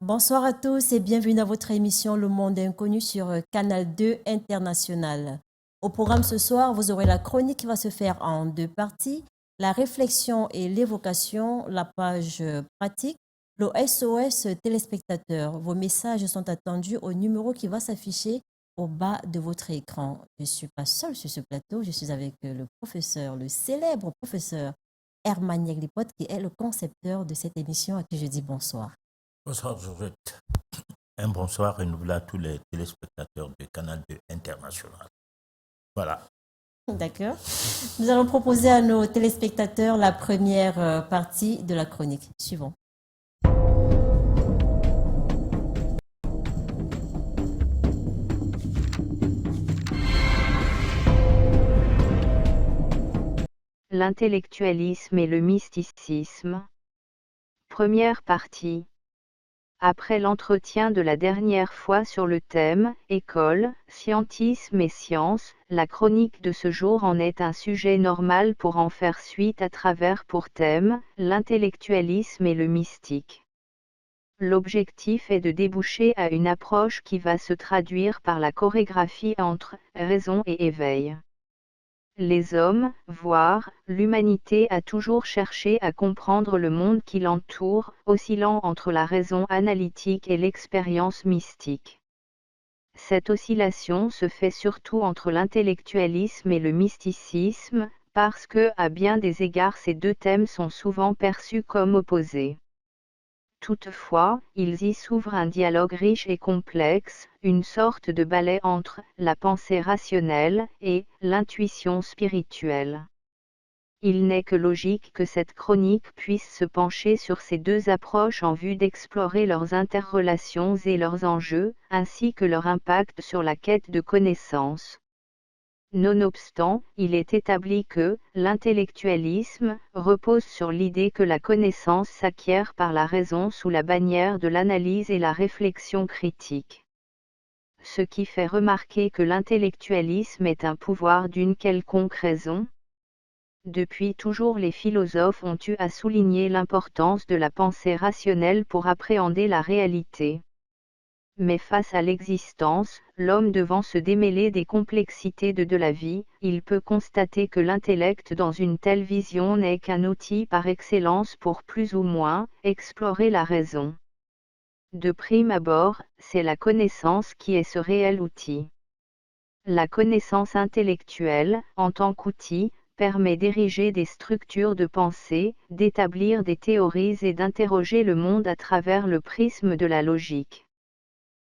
Bonsoir à tous et bienvenue dans votre émission Le Monde Inconnu sur Canal 2 International. Au programme ce soir, vous aurez la chronique qui va se faire en deux parties, la réflexion et l'évocation, la page pratique, le SOS téléspectateur. Vos messages sont attendus au numéro qui va s'afficher au bas de votre écran. Je ne suis pas seule sur ce plateau, je suis avec le professeur, le célèbre professeur Herman Yeglipot qui est le concepteur de cette émission à qui je dis bonsoir. Bonsoir Georgette. Un bonsoir renouvelé à tous les téléspectateurs de Canal 2 International. Voilà. D'accord. Nous allons proposer à nos téléspectateurs la première partie de la chronique. Suivant. L'intellectualisme et le mysticisme. Première partie. Après l'entretien de la dernière fois sur le thème « École, scientisme et science », la chronique de ce jour en est un sujet normal pour en faire suite à travers pour thème « L'intellectualisme et le mystique ». L'objectif est de déboucher à une approche qui va se traduire par la chorégraphie entre raison et éveil. Les hommes, voire l'humanité a toujours cherché à comprendre le monde qui l'entoure, oscillant entre la raison analytique et l'expérience mystique. Cette oscillation se fait surtout entre l'intellectualisme et le mysticisme, parce que, à bien des égards, ces deux thèmes sont souvent perçus comme opposés. Toutefois, ils y s'ouvrent un dialogue riche et complexe, une sorte de ballet entre la pensée rationnelle et l'intuition spirituelle. Il n'est que logique que cette chronique puisse se pencher sur ces deux approches en vue d'explorer leurs interrelations et leurs enjeux, ainsi que leur impact sur la quête de connaissance. Nonobstant, il est établi que l'intellectualisme repose sur l'idée que la connaissance s'acquiert par la raison sous la bannière de l'analyse et la réflexion critique. Ce qui fait remarquer que l'intellectualisme est un pouvoir d'une quelconque raison. Depuis toujours les philosophes ont eu à souligner l'importance de la pensée rationnelle pour appréhender la réalité. Mais face à l'existence, l'homme devant se démêler des complexités de la vie, il peut constater que l'intellect dans une telle vision n'est qu'un outil par excellence pour plus ou moins explorer la raison. De prime abord, c'est la connaissance qui est ce réel outil. La connaissance intellectuelle, en tant qu'outil, permet d'ériger des structures de pensée, d'établir des théories et d'interroger le monde à travers le prisme de la logique.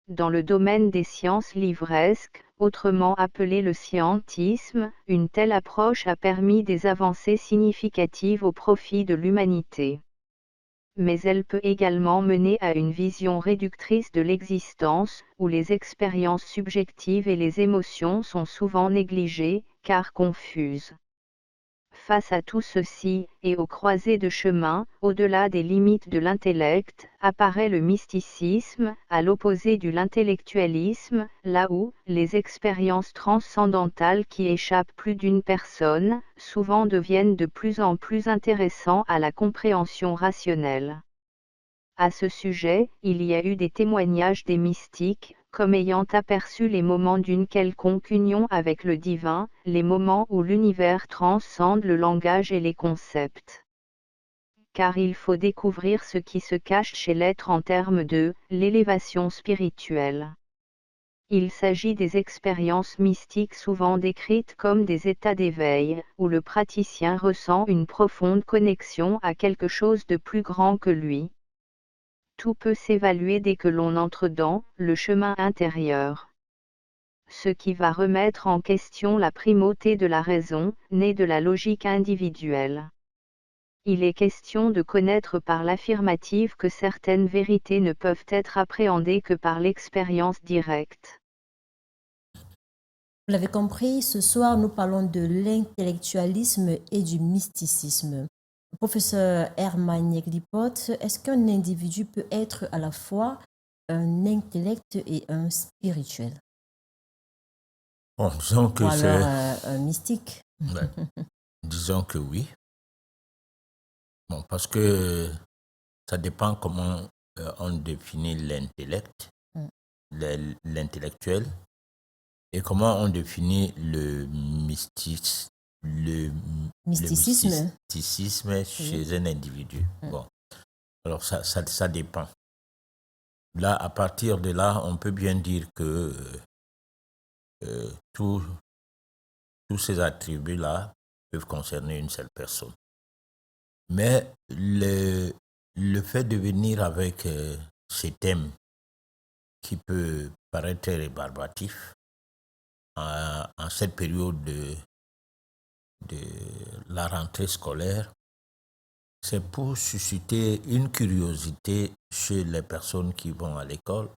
Dans le domaine des sciences livresques, autrement appelé le scientisme, une telle approche a permis des avancées significatives au profit de l'humanité. Mais elle peut également mener à une vision réductrice de l'existence, où les expériences subjectives et les émotions sont souvent négligées, car confuses. Face à tout ceci, et aux croisées de chemin, au-delà des limites de l'intellect, apparaît le mysticisme, à l'opposé de l'intellectualisme, là où les expériences transcendantales qui échappent plus d'une personne, souvent deviennent de plus en plus intéressants à la compréhension rationnelle. À ce sujet, il y a eu des témoignages des mystiques, comme ayant aperçu les moments d'une quelconque union avec le divin, les moments où l'univers transcende le langage et les concepts. Car il faut découvrir ce qui se cache chez l'être en termes de l'élévation spirituelle. Il s'agit des expériences mystiques souvent décrites comme des états d'éveil, où le praticien ressent une profonde connexion à quelque chose de plus grand que lui. Tout peut s'évaluer dès que l'on entre dans le chemin intérieur. Ce qui va remettre en question la primauté de la raison, née de la logique individuelle. Il est question de connaître par l'affirmative que certaines vérités ne peuvent être appréhendées que par l'expérience directe. Vous l'avez compris, ce soir, nous parlons de l'intellectualisme et du mysticisme. Professeur Herman Yeglipot, est-ce qu'un individu peut être à la fois un intellect et un spirituel? Bon, disons Ou que alors c'est... un mystique? Ouais, disons que oui. Bon, parce que ça dépend comment on définit l'intellect, Mm. l'intellectuel, et comment on définit le Mysticisme. mysticisme chez un individu. Mm. Bon, alors ça dépend. Là, à partir de là, on peut bien dire que tous ces attributs-là peuvent concerner une seule personne. Mais le fait de venir avec ces thèmes qui peut paraître rébarbatif en cette période de la rentrée scolaire, c'est pour susciter une curiosité chez les personnes qui vont à l'école,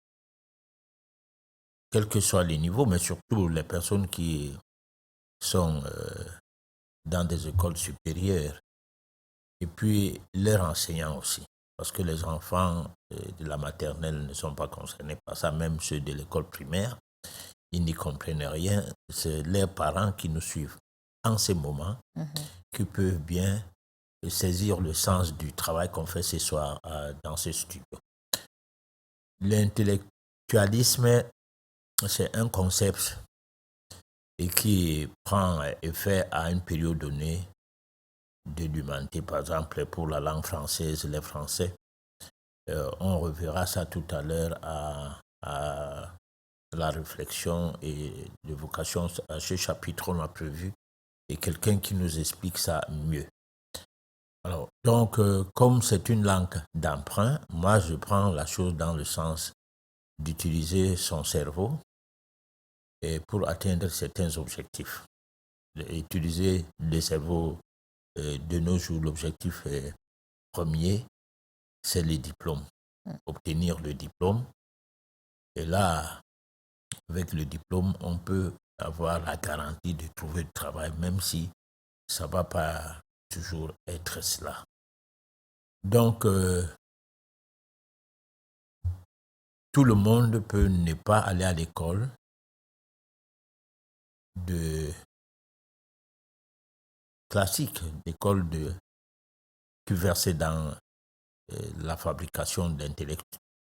quels que soient les niveaux, mais surtout les personnes qui sont dans des écoles supérieures, et puis leurs enseignants aussi, parce que les enfants de la maternelle ne sont pas concernés par ça, même ceux de l'école primaire, ils n'y comprennent rien, c'est leurs parents qui nous suivent en ces moments, qui peuvent bien saisir le sens du travail qu'on fait ce soir dans ce studio. L'intellectualisme, c'est un concept et qui prend effet à une période donnée de l'humanité. Par exemple, pour la langue française, les Français, on reverra ça tout à l'heure à la réflexion et l'évocation à ce chapitre, on a prévu, et quelqu'un qui nous explique ça mieux. Alors, donc, comme c'est une langue d'emprunt, moi, je prends la chose dans le sens d'utiliser son cerveau et pour atteindre certains objectifs. Utiliser le cerveau de nos jours, l'objectif premier, c'est le diplôme. Obtenir le diplôme. Et là, avec le diplôme, on peut avoir la garantie de trouver du travail, même si ça ne va pas toujours être cela. Donc, tout le monde peut ne pas aller à l'école classique, l'école qui versait dans la fabrication de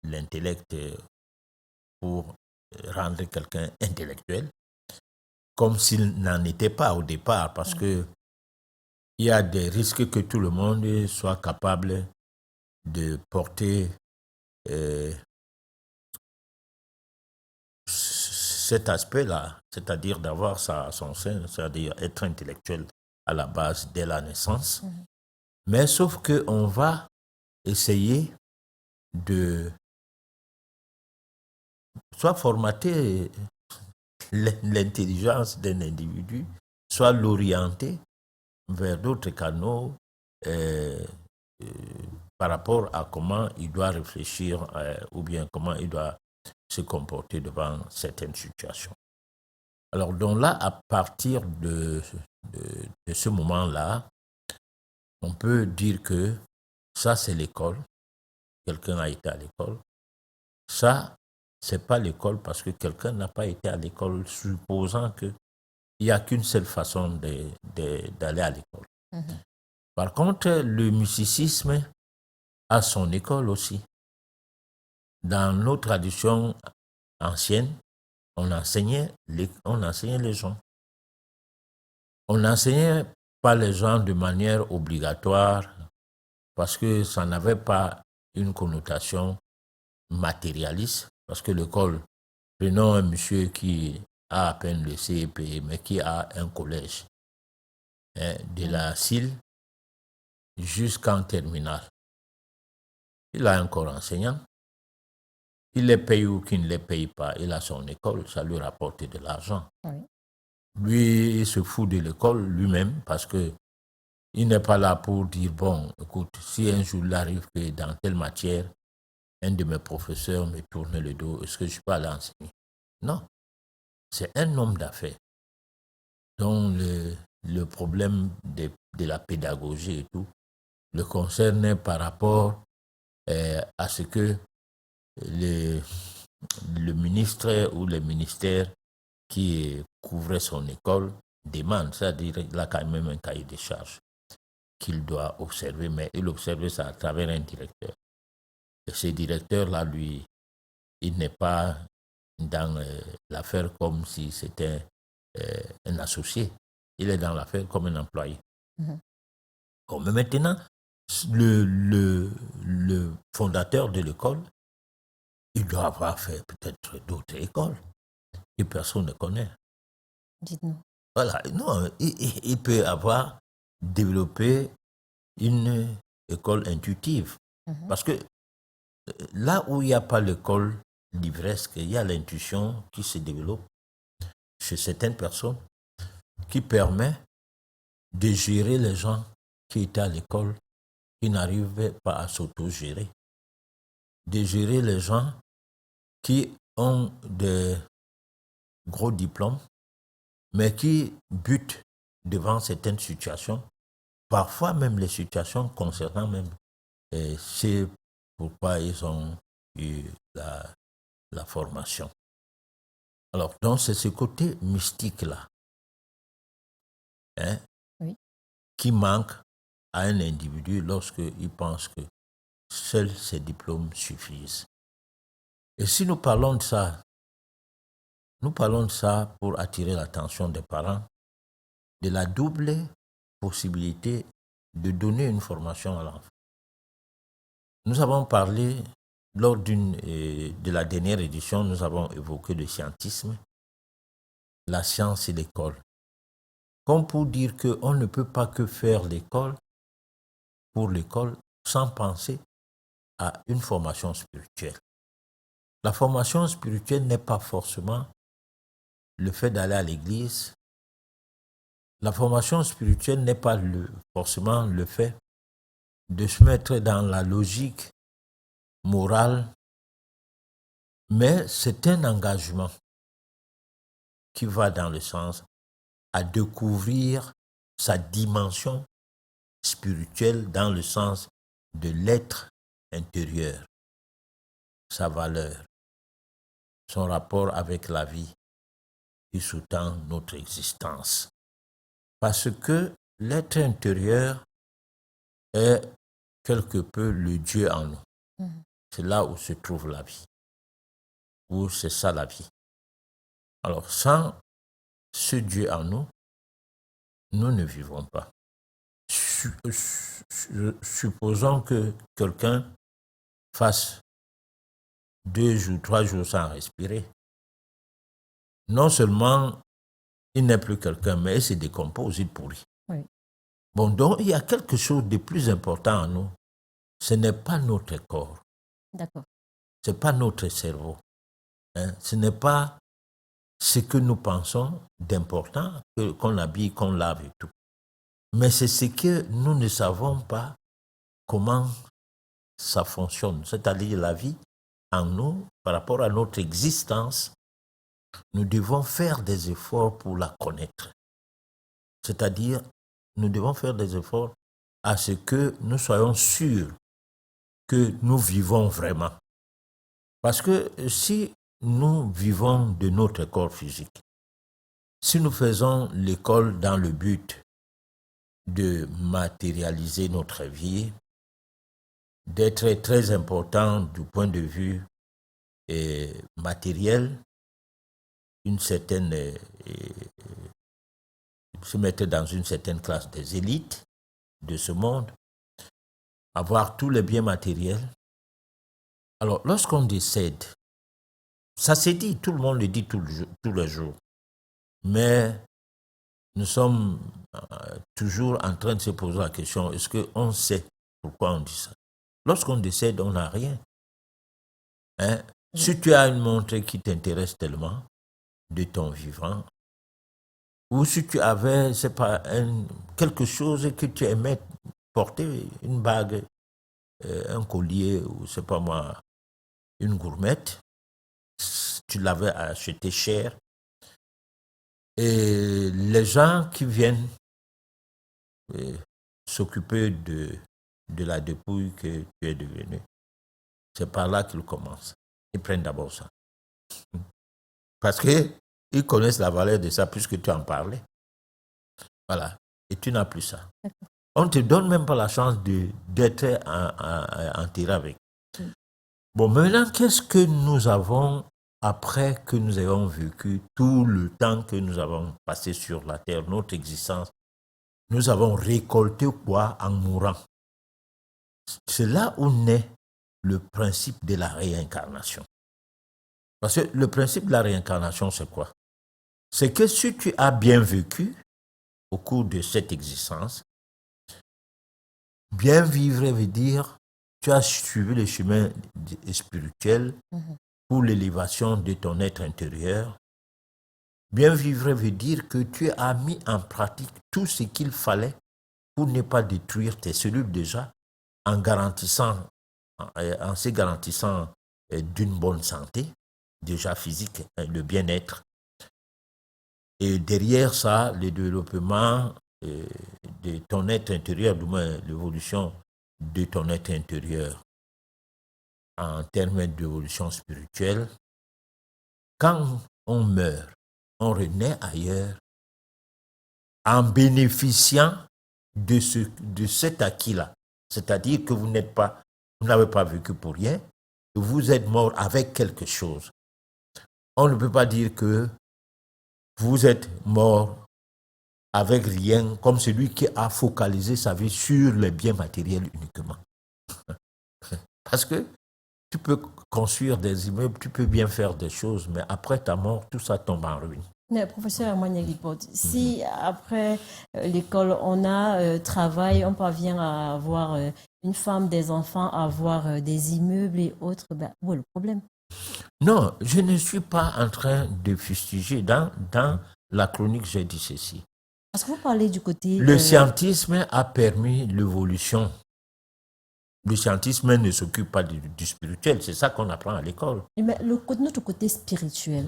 l'intellect pour rendre quelqu'un intellectuel, comme s'il n'en était pas au départ, parce que il y a des risques que tout le monde soit capable de porter cet aspect-là, c'est-à-dire d'avoir son sein, c'est-à-dire être intellectuel à la base dès la naissance. Mais sauf qu'on va essayer de soit formater l'intelligence d'un individu, soit l'orienter vers d'autres canaux par rapport à comment il doit réfléchir ou bien comment il doit se comporter devant certaines situations. Alors donc là, à partir de ce moment-là, on peut dire que ça c'est l'école, quelqu'un a été à l'école. Ça, c'est pas l'école parce que quelqu'un n'a pas été à l'école, supposant qu'il n'y a qu'une seule façon d'aller à l'école. Par contre, le mysticisme a son école aussi. Dans nos traditions anciennes, on enseignait les gens. On n'enseignait pas les gens de manière obligatoire parce que ça n'avait pas une connotation matérialiste. Parce que l'école, prenons un monsieur qui a à peine le CEP, mais qui a un collège, de la CIL jusqu'en terminale. Il a un corps enseignant. Il les paye ou qu'il ne les paye pas, il a son école, ça lui rapporte de l'argent. Oui. Lui, il se fout de l'école lui-même parce que il n'est pas là pour dire, bon, écoute, si un jour il arrive que dans telle matière, un de mes professeurs me tourne le dos, est-ce que je peux aller enseigner? Non, c'est un homme d'affaires dont le problème de la pédagogie et tout le concerne par rapport à ce que le ministre ou les ministères qui couvraient son école demandent, c'est-à-dire qu'il a quand même un cahier de charges qu'il doit observer, mais il observe ça à travers un directeur. Et ce directeur-là, lui, il n'est pas dans l'affaire comme si c'était un associé. Il est dans l'affaire comme un employé. Bon, mais maintenant, le fondateur de l'école, il doit avoir fait peut-être d'autres écoles que personne ne connaît. Dites-nous. Voilà, non, il peut avoir développé une école intuitive. Parce que là où il n'y a pas l'école livresque, il y a l'intuition qui se développe chez certaines personnes qui permet de gérer les gens qui étaient à l'école, qui n'arrivaient pas à s'auto-gérer, de gérer les gens qui ont des gros diplômes, mais qui butent devant certaines situations, parfois même les situations concernant même c'est pourquoi ils ont eu la formation. Alors, donc, c'est ce côté mystique-là qui manque à un individu lorsqu'il pense que seuls ses diplômes suffisent. Et si nous parlons de ça, pour attirer l'attention des parents de la double possibilité de donner une formation à l'enfant. Nous avons parlé, lors de la dernière édition, nous avons évoqué le scientisme, la science et l'école. Comme pour dire qu'on ne peut pas que faire l'école pour l'école sans penser à une formation spirituelle. La formation spirituelle n'est pas forcément le fait d'aller à l'église. La formation spirituelle n'est pas forcément le fait de se mettre dans la logique morale, mais c'est un engagement qui va dans le sens à découvrir sa dimension spirituelle dans le sens de l'être intérieur, sa valeur, son rapport avec la vie qui sous-tend notre existence. Parce que l'être intérieur est quelque peu le Dieu en nous. C'est là où se trouve la vie, où c'est ça la vie. Alors, sans ce Dieu en nous, nous ne vivons pas. Supposons que quelqu'un fasse 2 jours, 3 jours sans respirer. Non seulement il n'est plus quelqu'un, mais il se décompose, il pourrit. Oui. Bon, donc il y a quelque chose de plus important en nous. Ce n'est pas notre corps. D'accord. Ce n'est pas notre cerveau. Ce n'est pas ce que nous pensons d'important, qu'on habille, qu'on lave et tout. Mais c'est ce que nous ne savons pas comment ça fonctionne. C'est-à-dire la vie en nous, par rapport à notre existence, nous devons faire des efforts pour la connaître. C'est-à-dire, nous devons faire des efforts à ce que nous soyons sûrs que nous vivons vraiment. Parce que si nous vivons de notre corps physique, si nous faisons l'école dans le but de matérialiser notre vie, d'être très important du point de vue matériel, se mettre dans une certaine classe des élites de ce monde, avoir tous les biens matériels. Alors, lorsqu'on décède, ça s'est dit, tout le monde le dit tous les jours, mais nous sommes toujours en train de se poser la question, est-ce qu'on sait pourquoi on dit ça? Lorsqu'on décède, on n'a rien. Si tu as une montre qui t'intéresse tellement de ton vivant, ou si tu avais, c'est pas quelque chose que tu aimais porter, une bague, un collier, ou c'est pas moi, une gourmette, tu l'avais acheté cher, et les gens qui viennent s'occuper de la dépouille que tu es devenu, c'est par là qu'ils commencent. Ils prennent d'abord ça. Parce qu'ils connaissent la valeur de ça puisque tu en parlais. Voilà. Et tu n'as plus ça. On ne te donne même pas la chance d'être enterré avec. Bon, maintenant, qu'est-ce que nous avons après que nous ayons vécu tout le temps que nous avons passé sur la terre, notre existence? Nous avons récolté quoi en mourant? C'est là où naît le principe de la réincarnation. Parce que le principe de la réincarnation, c'est quoi? C'est que si tu as bien vécu au cours de cette existence, bien vivre veut dire tu as suivi le chemin spirituel pour l'élévation de ton être intérieur. Bien vivre veut dire que tu as mis en pratique tout ce qu'il fallait pour ne pas détruire tes cellules déjà, en se garantissant d'une bonne santé, déjà physique, le bien-être. Et derrière ça, le développement de ton être intérieur, du moins l'évolution de ton être intérieur en termes d'évolution spirituelle. Quand on meurt, on renaît ailleurs en bénéficiant de cet acquis-là. C'est-à-dire que vous n'avez pas vécu pour rien, vous êtes mort avec quelque chose. On ne peut pas dire que vous êtes mort avec rien, comme celui qui a focalisé sa vie sur les biens matériels uniquement. Parce que tu peux construire des immeubles, tu peux bien faire des choses, mais après ta mort, tout ça tombe en ruine. Mais professeur Amouani, si après l'école, on a travail, on parvient à avoir une femme, des enfants, à avoir des immeubles et autres, ben, où est le problème? Non, je ne suis pas en train de fustiger. Dans la chronique, j'ai dit ceci. Parce que vous parlez du côté... Le scientisme a permis l'évolution. Le scientisme ne s'occupe pas du spirituel, c'est ça qu'on apprend à l'école. Mais notre côté spirituel,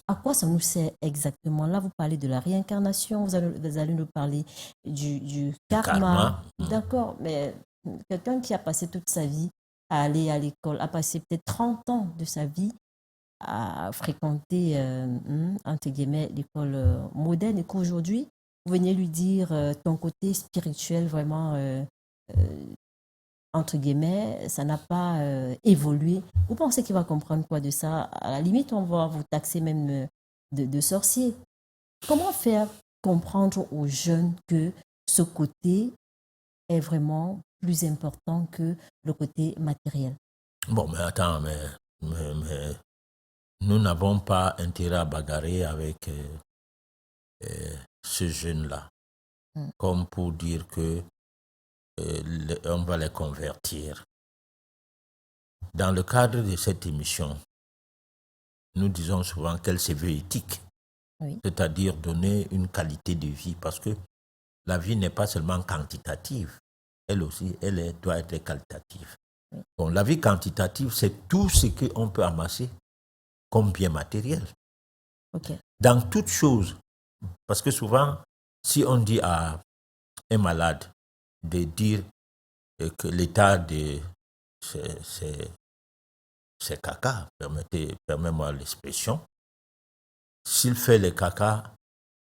à quoi ça nous sert exactement? Là, vous parlez de la réincarnation, vous allez nous parler du karma. D'accord, mais quelqu'un qui a passé toute sa vie à aller à l'école, a passé peut-être 30 ans de sa vie à fréquenter, entre guillemets, l'école moderne, et qu'aujourd'hui, vous venez lui dire ton côté spirituel vraiment... entre guillemets, ça n'a pas évolué. Vous pensez qu'il va comprendre quoi de ça? À la limite, on va vous taxer même de sorcier. Comment faire comprendre aux jeunes que ce côté est vraiment plus important que le côté matériel? Bon, mais attends, mais nous n'avons pas intérêt à bagarrer avec ce jeune-là, comme pour dire que on va les convertir. Dans le cadre de cette émission, nous disons souvent qu'elle se veut éthique, c'est-à-dire donner une qualité de vie, parce que la vie n'est pas seulement quantitative, elle aussi, doit être qualitative. Bon, la vie quantitative, c'est tout ce qu'on peut amasser comme bien matériel. Dans toute chose, parce que souvent, si on dit à un malade de dire que l'état de c'est caca, permets-moi l'expression, s'il fait le caca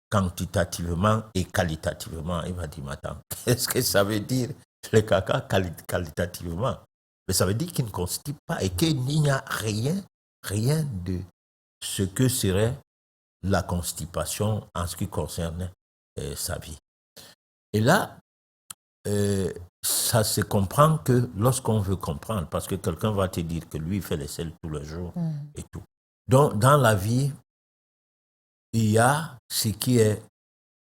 quantitativement et qualitativement, il va dire, attends, qu'est-ce que ça veut dire le caca qualitativement? Mais ça veut dire qu'il ne constipe pas et qu'il n'y a rien de ce que serait la constipation en ce qui concerne sa vie. Et là, ça se comprend que lorsqu'on veut comprendre, parce que quelqu'un va te dire que lui, il fait les selles tous les jours et tout. Donc, dans la vie, il y a ce qui est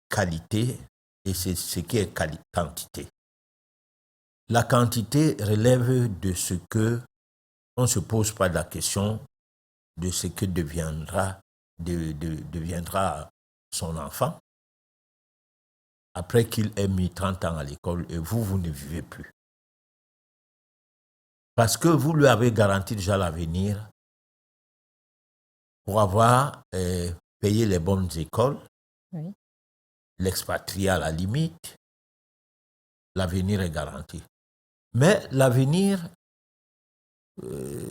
qualité et c'est ce qui est quantité. La quantité relève de ce que on ne se pose pas la question de ce que deviendra son enfant après qu'il ait mis 30 ans à l'école et vous ne vivez plus. Parce que vous lui avez garanti déjà l'avenir pour avoir payé les bonnes écoles, l'expatrié à la limite, l'avenir est garanti. Mais l'avenir,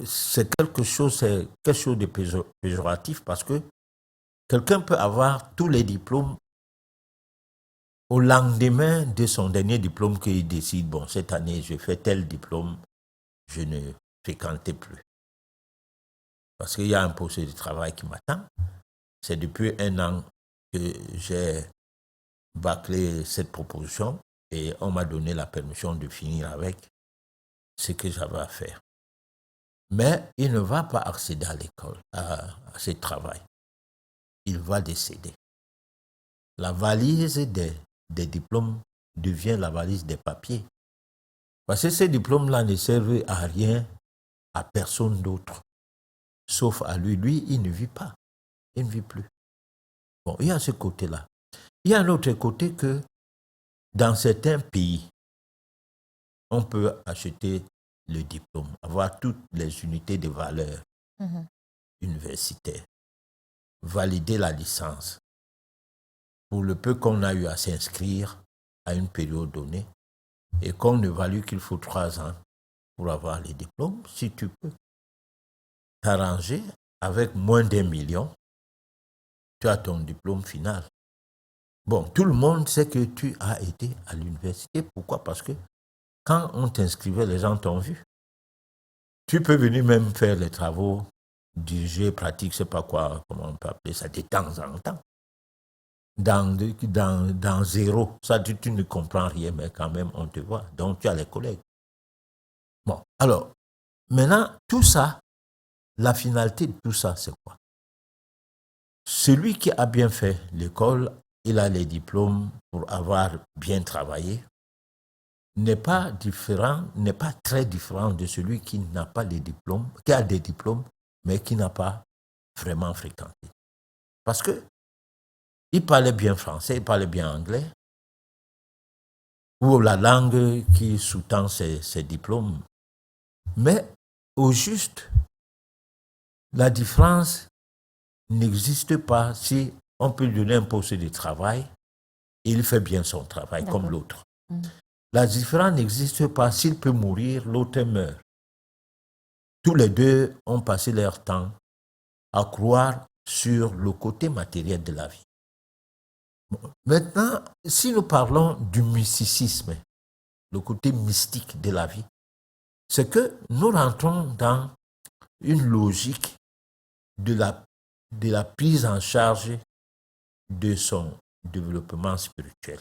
c'est quelque chose de péjoratif parce que quelqu'un peut avoir tous les diplômes. Au lendemain de son dernier diplôme, qu'il décide, bon, cette année, je fais tel diplôme, je ne fréquentais plus. parce qu'il y a un poste de travail qui m'attend. C'est depuis 1 an que j'ai bâclé cette proposition et on m'a donné la permission de finir avec ce que j'avais à faire. Mais il ne va pas accéder à l'école, à ce travail. Il va décéder. La valise des diplômes devient la valise des papiers. Parce que ces diplômes-là ne servent à rien, à personne d'autre, sauf à lui. Lui, il ne vit pas. Il ne vit plus. Bon, il y a ce côté-là. Il y a un autre côté que dans certains pays, on peut acheter le diplôme, avoir toutes les unités de valeur universitaires, valider la licence. Pour le peu qu'on a eu à s'inscrire à une période donnée et qu'on ne value qu'il faut 3 ans pour avoir les diplômes, si tu peux t'arranger avec moins d'1 million, tu as ton diplôme final. Bon, tout le monde sait que tu as été à l'université. Pourquoi? Parce que quand on t'inscrivait, les gens t'ont vu. Tu peux venir même faire les travaux, diriger, pratique, je ne sais pas quoi, comment on peut appeler ça, de temps en temps. Dans zéro, ça tu ne comprends rien, mais quand même on te voit. Donc tu as les collègues. Bon, alors, maintenant, tout ça, la finalité de tout ça, c'est quoi? Celui qui a bien fait l'école, il a les diplômes pour avoir bien travaillé, n'est pas très différent de celui qui n'a pas les diplômes, qui a des diplômes, mais qui n'a pas vraiment fréquenté. Parce que il parlait bien français, il parlait bien anglais, ou la langue qui sous-tend ses diplômes. Mais au juste, la différence n'existe pas si on peut lui donner un poste de travail et il fait bien son travail comme l'autre. La différence n'existe pas s'il peut mourir, l'autre meurt. Tous les deux ont passé leur temps à croire sur le côté matériel de la vie. Bon, maintenant, si nous parlons du mysticisme, le côté mystique de la vie, c'est que nous rentrons dans une logique de la prise en charge de son développement spirituel.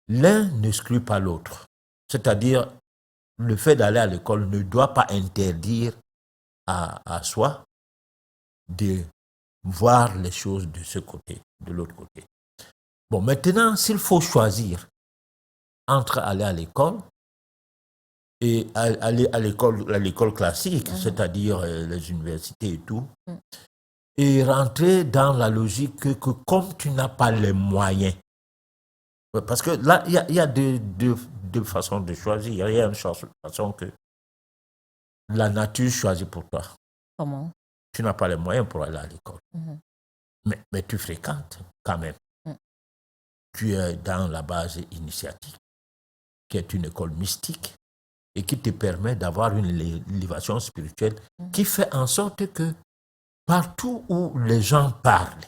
L'un n'exclut pas l'autre. C'est-à-dire, le fait d'aller à l'école ne doit pas interdire à soi de voir les choses de ce côté, de l'autre côté. Bon, maintenant, s'il faut choisir entre aller à l'école et aller à l'école classique, c'est-à-dire les universités et tout, et rentrer dans la logique que comme tu n'as pas les moyens, parce que là, il y a deux façons de choisir. Il y a une façon que la nature choisit pour toi. Comment? Tu n'as pas les moyens pour aller à l'école. Mais tu fréquentes quand même. Tu es dans la base initiatique, qui est une école mystique et qui te permet d'avoir une élévation spirituelle qui fait en sorte que partout où les gens parlent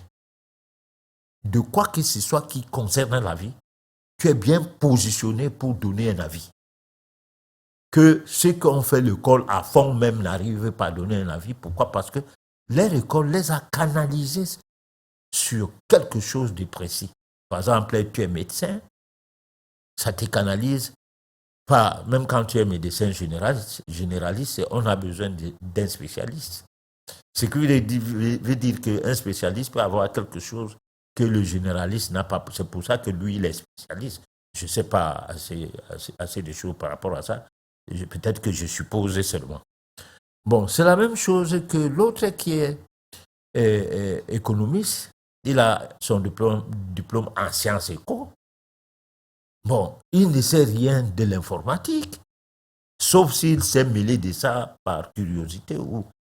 de quoi que ce soit qui concerne la vie, tu es bien positionné pour donner un avis. Que ceux qui ont fait l'école à fond même n'arrivent pas à donner un avis. Pourquoi? Parce que leur école les a canalisés sur quelque chose de précis. Par exemple, tu es médecin, ça te canalise pas, même quand tu es médecin généraliste, on a besoin d'un spécialiste. Ce qui veut dire qu'un spécialiste peut avoir quelque chose que le généraliste n'a pas. C'est pour ça que lui, il est spécialiste. Je ne sais pas assez de choses par rapport à ça. Peut-être que je suppose seulement. Bon, c'est la même chose que l'autre qui est économiste. Il a son diplôme en sciences éco. Bon, il ne sait rien de l'informatique, sauf s'il s'est mêlé de ça par curiosité.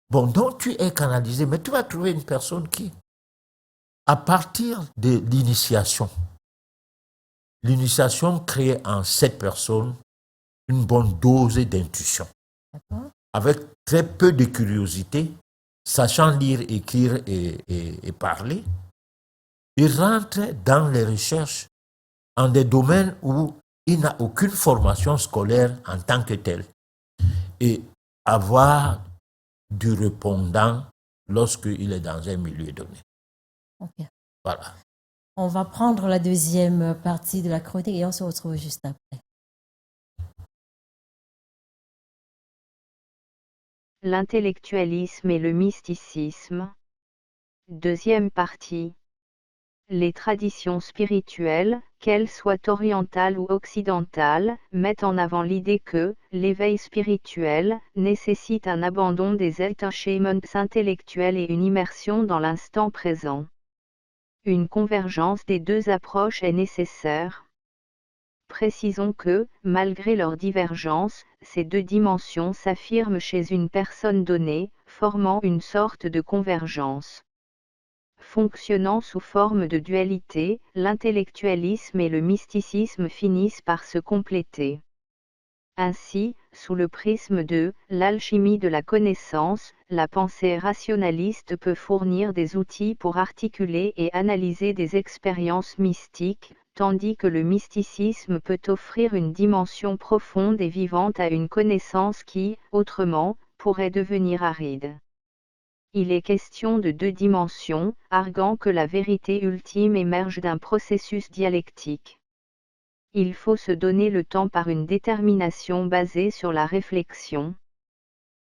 Bon, donc tu es canalisé, mais tu vas trouver une personne qui, à partir de l'initiation crée en cette personne une bonne dose d'intuition. Avec très peu de curiosité, sachant lire, écrire et parler, il rentre dans les recherches en des domaines où il n'a aucune formation scolaire en tant que tel. Et avoir du répondant lorsqu'il est dans un milieu donné. Ok. Voilà. On va prendre la deuxième partie de la chronique et on se retrouve juste après. L'intellectualisme et le mysticisme. Deuxième partie. Les traditions spirituelles, qu'elles soient orientales ou occidentales, mettent en avant l'idée que l'éveil spirituel nécessite un abandon des attachements intellectuels et une immersion dans l'instant présent. Une convergence des deux approches est nécessaire. Précisons que, malgré leurs divergences, ces deux dimensions s'affirment chez une personne donnée, formant une sorte de convergence. Fonctionnant sous forme de dualité, l'intellectualisme et le mysticisme finissent par se compléter. Ainsi, sous le prisme de l'alchimie de la connaissance, la pensée rationaliste peut fournir des outils pour articuler et analyser des expériences mystiques, tandis que le mysticisme peut offrir une dimension profonde et vivante à une connaissance qui, autrement, pourrait devenir aride. Il est question de deux dimensions, arguant que la vérité ultime émerge d'un processus dialectique. Il faut se donner le temps par une détermination basée sur la réflexion.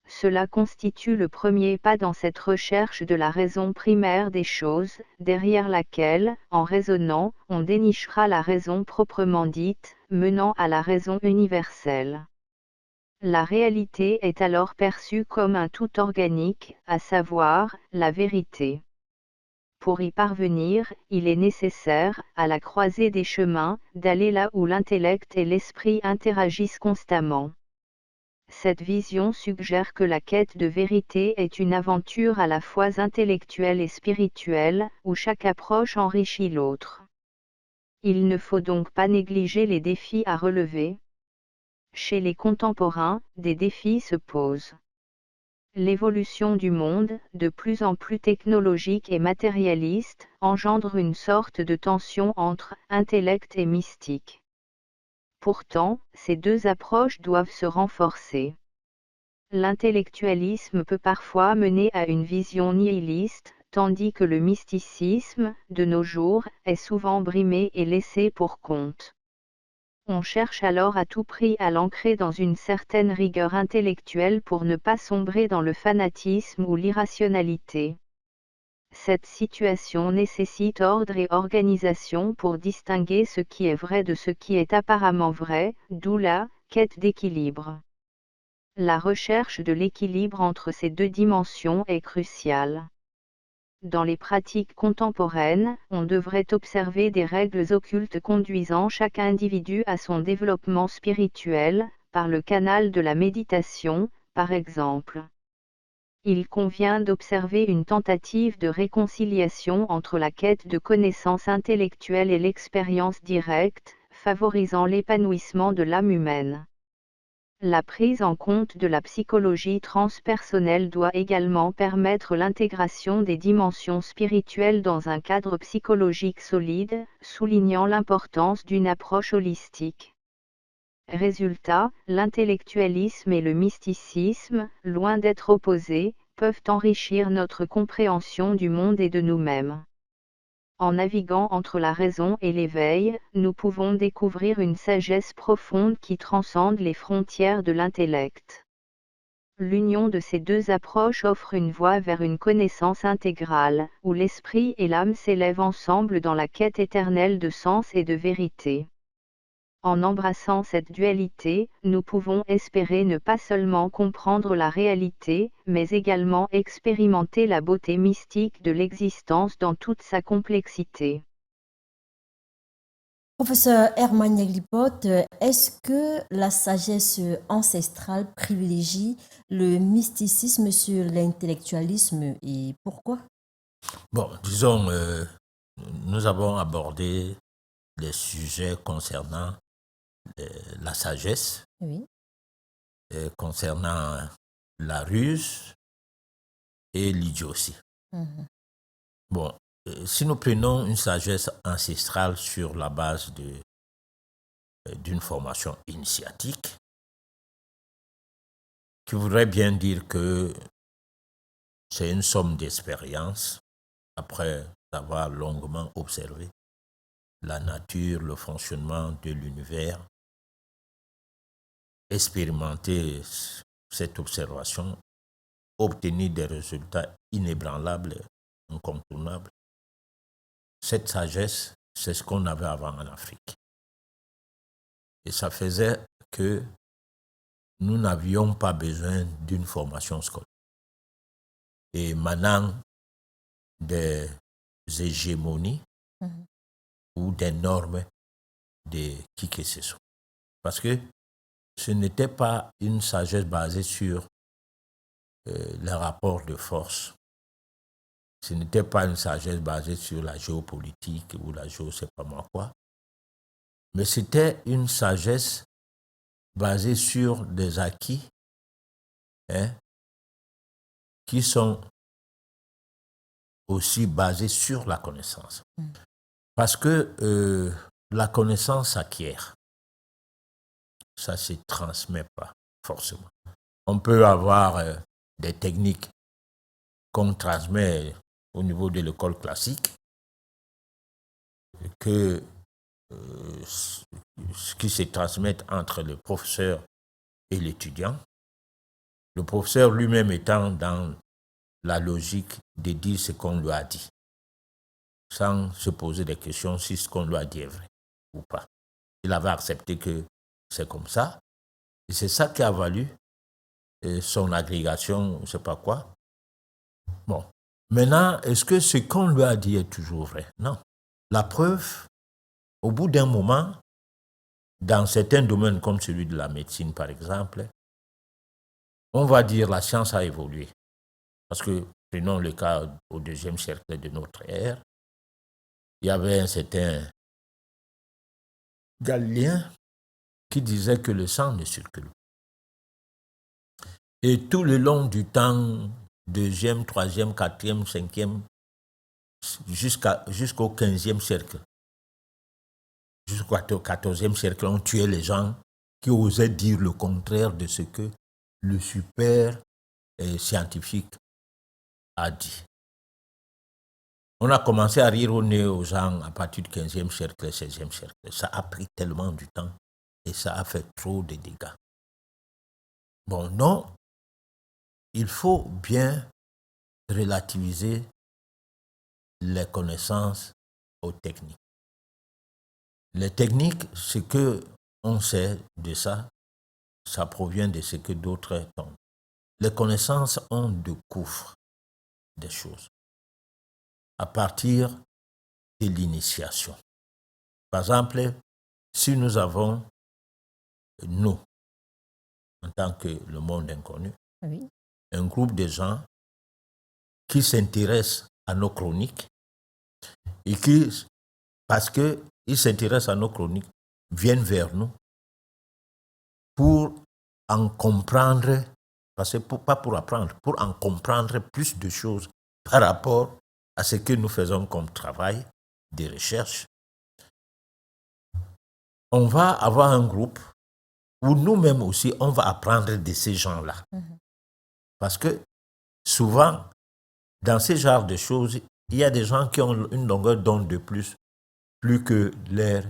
Cela constitue le premier pas dans cette recherche de la raison primaire des choses, derrière laquelle, en raisonnant, on dénichera la raison proprement dite, menant à la raison universelle. La réalité est alors perçue comme un tout organique, à savoir, la vérité. Pour y parvenir, il est nécessaire, à la croisée des chemins, d'aller là où l'intellect et l'esprit interagissent constamment. Cette vision suggère que la quête de vérité est une aventure à la fois intellectuelle et spirituelle, où chaque approche enrichit l'autre. Il ne faut donc pas négliger les défis à relever. Chez les contemporains, des défis se posent. L'évolution du monde, de plus en plus technologique et matérialiste, engendre une sorte de tension entre intellect et mystique. Pourtant, ces deux approches doivent se renforcer. L'intellectualisme peut parfois mener à une vision nihiliste, tandis que le mysticisme, de nos jours, est souvent brimé et laissé pour compte. On cherche alors à tout prix à l'ancrer dans une certaine rigueur intellectuelle pour ne pas sombrer dans le fanatisme ou l'irrationalité. Cette situation nécessite ordre et organisation pour distinguer ce qui est vrai de ce qui est apparemment vrai, d'où la quête d'équilibre. La recherche de l'équilibre entre ces deux dimensions est cruciale. Dans les pratiques contemporaines, on devrait observer des règles occultes conduisant chaque individu à son développement spirituel, par le canal de la méditation, par exemple. Il convient d'observer une tentative de réconciliation entre la quête de connaissances intellectuelles et l'expérience directe, favorisant l'épanouissement de l'âme humaine. La prise en compte de la psychologie transpersonnelle doit également permettre l'intégration des dimensions spirituelles dans un cadre psychologique solide, soulignant l'importance d'une approche holistique. Résultat, l'intellectualisme et le mysticisme, loin d'être opposés, peuvent enrichir notre compréhension du monde et de nous-mêmes. En naviguant entre la raison et l'éveil, nous pouvons découvrir une sagesse profonde qui transcende les frontières de l'intellect. L'union de ces deux approches offre une voie vers une connaissance intégrale, où l'esprit et l'âme s'élèvent ensemble dans la quête éternelle de sens et de vérité. En embrassant cette dualité, nous pouvons espérer ne pas seulement comprendre la réalité, mais également expérimenter la beauté mystique de l'existence dans toute sa complexité. Professeur Herman Yaglipot, est-ce que la sagesse ancestrale privilégie le mysticisme sur l'intellectualisme et pourquoi? Bon, disons, nous avons abordé les sujets concernant la sagesse, Oui. Concernant la ruse et l'idiotie. Bon, si nous prenons une sagesse ancestrale sur la base d'une formation initiatique, qui voudrait bien dire que c'est une somme d'expérience après avoir longuement observé la nature, le fonctionnement de l'univers, expérimenter cette observation, obtenir des résultats inébranlables, incontournables. Cette sagesse, c'est ce qu'on avait avant en Afrique. Et ça faisait que nous n'avions pas besoin d'une formation scolaire. Et maintenant, des hégémonies ou des normes de qui que ce soit. Parce que ce n'était pas une sagesse basée sur les rapports de force. Ce n'était pas une sagesse basée sur la géopolitique ou la sais pas moi quoi. Mais c'était une sagesse basée sur des acquis qui sont aussi basés sur la connaissance. Parce que la connaissance s'acquiert. Ça ne se transmet pas forcément. On peut avoir des techniques qu'on transmet au niveau de l'école classique, que ce qui se transmet entre le professeur et l'étudiant. Le professeur lui-même étant dans la logique de dire ce qu'on lui a dit, sans se poser des questions si ce qu'on lui a dit est vrai ou pas. Il avait accepté que c'est comme ça. Et c'est ça qui a valu son agrégation, je ne sais pas quoi. Bon. Maintenant, est-ce que ce qu'on lui a dit est toujours vrai? Non. La preuve, au bout d'un moment, dans certains domaines comme celui de la médecine, par exemple, on va dire la science a évolué. Parce que, prenons le cas au 2e siècle de notre ère, il y avait un certain Galilien qui disait que le sang ne circule pas. Et tout le long du temps, 2e, 3e, 4e, 5e, jusqu'au 15e siècle, jusqu'au 14e siècle, on tuait les gens qui osaient dire le contraire de ce que le super scientifique a dit. On a commencé à rire au nez aux gens à partir du 15e siècle, 16e siècle. Ça a pris tellement du temps et ça a fait trop de dégâts. Bon, non, il faut bien relativiser les connaissances aux techniques. Les techniques, ce qu'on sait de ça, ça provient de ce que d'autres ont. Les connaissances, on découvre des choses à partir de l'initiation. Par exemple, si nous avons, nous, en tant que le monde inconnu, Oui. un groupe de gens qui s'intéressent à nos chroniques et qui, parce qu'ils s'intéressent à nos chroniques, viennent vers nous pour en comprendre, parce que pas pour apprendre, pour en comprendre plus de choses par rapport à ce que nous faisons comme travail de recherche. On va avoir un groupe où nous-mêmes aussi, on va apprendre de ces gens-là. Parce que souvent, dans ce genre de choses, il y a des gens qui ont une longueur d'onde de plus que leurs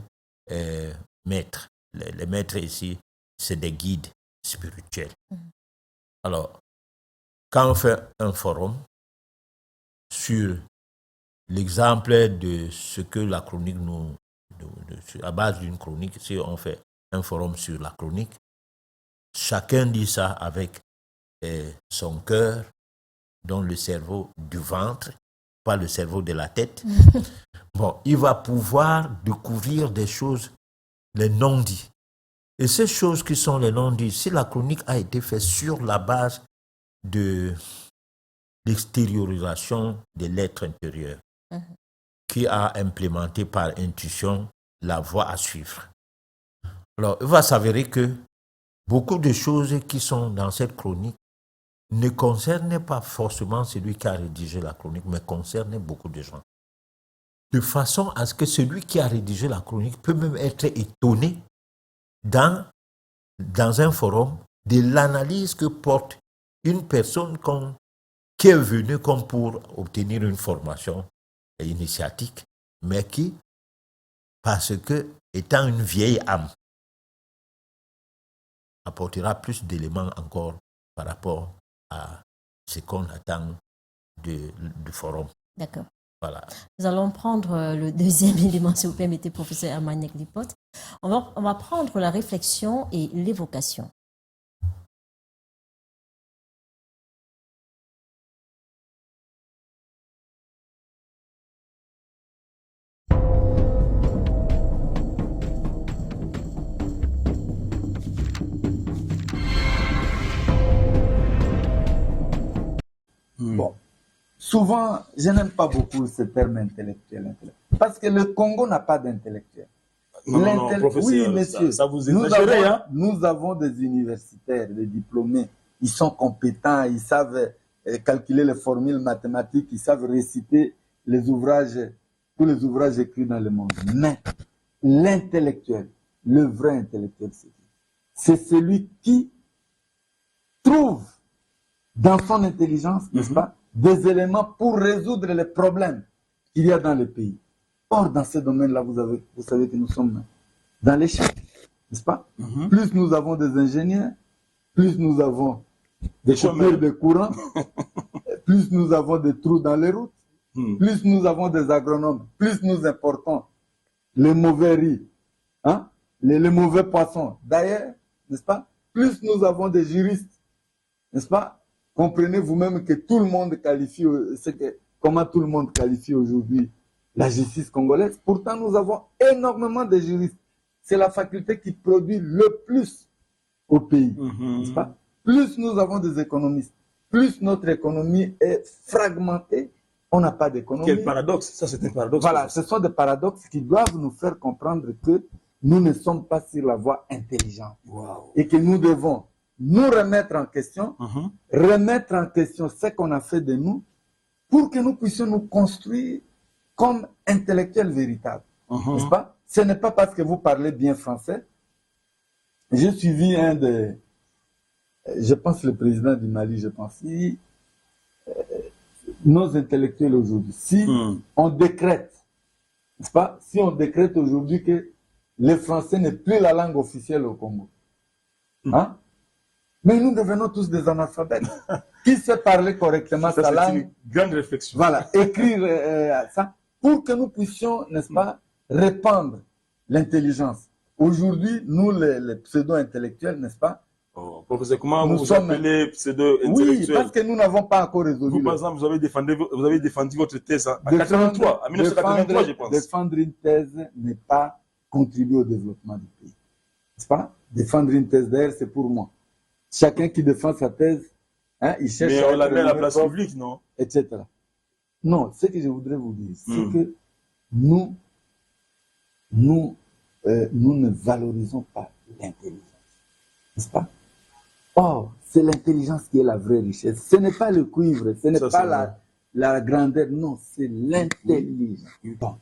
maîtres. Les maîtres ici, c'est des guides spirituels. Alors, quand on fait un forum sur l'exemple de ce que la chronique à base d'une chronique, si on fait un forum sur la chronique, chacun dit ça avec son cœur, dans le cerveau du ventre, pas le cerveau de la tête. Bon, il va pouvoir découvrir des choses, les non-dits. Et ces choses qui sont les non-dits, si la chronique a été faite sur la base de l'extériorisation de l'être intérieur, qui a implémenté par intuition la voie à suivre. Alors, il va s'avérer que beaucoup de choses qui sont dans cette chronique ne concernent pas forcément celui qui a rédigé la chronique, mais concernent beaucoup de gens. De façon à ce que celui qui a rédigé la chronique peut même être étonné dans un forum de l'analyse que porte une personne qu'on qui est venu comme pour obtenir une formation initiatique, mais qui, parce que, étant une vieille âme, apportera plus d'éléments encore par rapport à ce qu'on attend du forum. D'accord. Voilà. Nous allons prendre le deuxième élément, si vous permettez, professeur Herman Lipote. On va prendre la réflexion et l'évocation. Bon, souvent, je n'aime pas beaucoup ce terme intellectuel. Parce que le Congo n'a pas d'intellectuel. Non, professeur, oui, monsieur, ça vous exagérez, hein? Nous avons des universitaires, des diplômés. Ils sont compétents, ils savent calculer les formules mathématiques, ils savent réciter les ouvrages, tous les ouvrages écrits dans le monde. Mais l'intellectuel, le vrai intellectuel, c'est celui qui trouve dans son intelligence, n'est-ce pas, des éléments pour résoudre les problèmes qu'il y a dans le pays. Or, dans ce domaine-là, vous savez que nous sommes dans l'échec, n'est-ce pas? Plus nous avons des ingénieurs, plus nous avons des coupures de courant, plus nous avons des trous dans les routes, plus nous avons des agronomes, plus nous importons les mauvais riz, hein, les mauvais poissons. D'ailleurs, n'est-ce pas? Plus nous avons des juristes, n'est-ce pas? Comprenez vous-même que tout le monde qualifie, comment tout le monde qualifie aujourd'hui la justice congolaise. Pourtant, nous avons énormément de juristes. C'est la faculté qui produit le plus au pays, n'est-ce pas? Plus nous avons des économistes, plus notre économie est fragmentée, on n'a pas d'économie. Quel paradoxe, ça c'est un paradoxe. Voilà, ce sont des paradoxes qui doivent nous faire comprendre que nous ne sommes pas sur la voie intelligente. Wow. Et que nous devons nous remettre en question, remettre en question ce qu'on a fait de nous pour que nous puissions nous construire comme intellectuels véritables. N'est-ce pas? Ce n'est pas parce que vous parlez bien français. J'ai suivi je pense le président du Mali, je pense, nos intellectuels aujourd'hui, si on décrète, n'est-ce pas? Si on décrète aujourd'hui que le français n'est plus la langue officielle au Congo, hein? Mais nous devenons tous des analphabètes. Qui sait parler correctement sa langue? Une grande réflexion. Voilà, écrire ça, pour que nous puissions, n'est-ce pas, répandre l'intelligence. Aujourd'hui, nous, les pseudo-intellectuels, n'est-ce pas? Oh, professeur, comment nous vous sommes... appelez pseudo-intellectuels? Oui, parce que nous n'avons pas encore résolu. Vous, par exemple, vous avez défendu votre thèse en 1983, je pense. Défendre une thèse n'est pas contribuer au développement du pays. N'est-ce pas? Défendre une thèse, d'ailleurs, c'est pour moi. Chacun qui défend sa thèse, hein, il cherche mais à on la met à la être place publique, non? etc. Non, ce que je voudrais vous dire, c'est que nous ne valorisons pas l'intelligence. N'est-ce pas? Or, c'est l'intelligence qui est la vraie richesse. Ce n'est pas le cuivre, ce n'est pas la grandeur, non, c'est l'intelligence. Bon,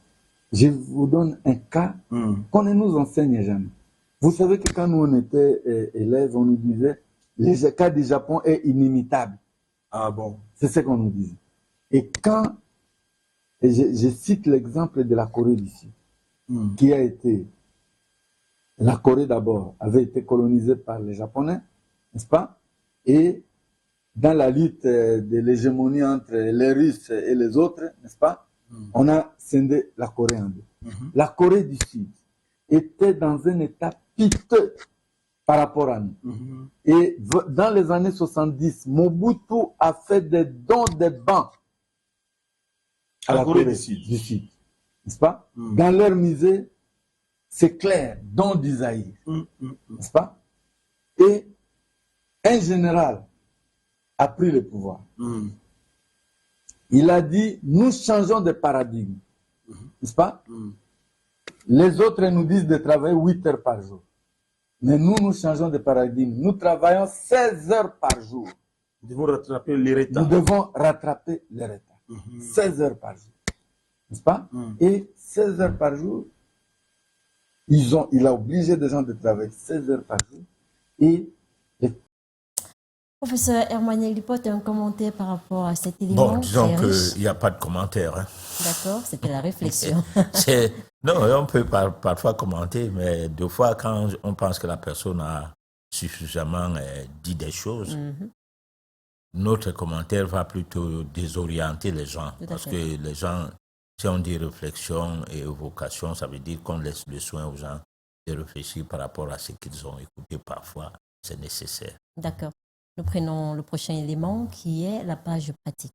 je vous donne un cas qu'on ne nous enseigne jamais. Vous savez que quand nous on était élèves, on nous disait le cas du Japon est inimitable. Ah bon? C'est ce qu'on nous disait. Et quand, je cite l'exemple de la Corée du Sud, qui a été, la Corée d'abord avait été colonisée par les Japonais, n'est-ce pas? Et dans la lutte de l'hégémonie entre les Russes et les autres, n'est-ce pas? On a scindé la Corée en deux. La Corée du Sud était dans un état piteux par rapport à nous. Et dans les années 70, Mobutu a fait des dons de bancs à la Corée du Sud. N'est-ce pas? Dans leur musée, c'est clair, dons d'Isaïe. N'est-ce pas? Et un général a pris le pouvoir. Il a dit, nous changeons de paradigme. N'est-ce pas? Les autres nous disent de travailler 8 heures par jour. Mais nous, nous changeons de paradigme. Nous travaillons 16 heures par jour. Nous devons rattraper les retards. Nous devons rattraper les retards. 16 heures par jour. N'est-ce pas? Et 16 heures par jour, il a obligé des gens de travailler 16 heures par jour. Et Professeur Hermaniel Lipote, un commentaire par rapport à cet élément? Bon, disons C'est riche. qu'il n'y a pas de commentaire. Hein. D'accord, c'était la réflexion. Non, on peut parfois commenter, mais deux fois, quand on pense que la personne a suffisamment dit des choses, notre commentaire va plutôt désorienter les gens. Tout à Parce fait. que les gens, si on dit réflexion et évocation, ça veut dire qu'on laisse le soin aux gens de réfléchir par rapport à ce qu'ils ont écouté parfois. C'est nécessaire. D'accord. Nous prenons le prochain élément qui est la page pratique.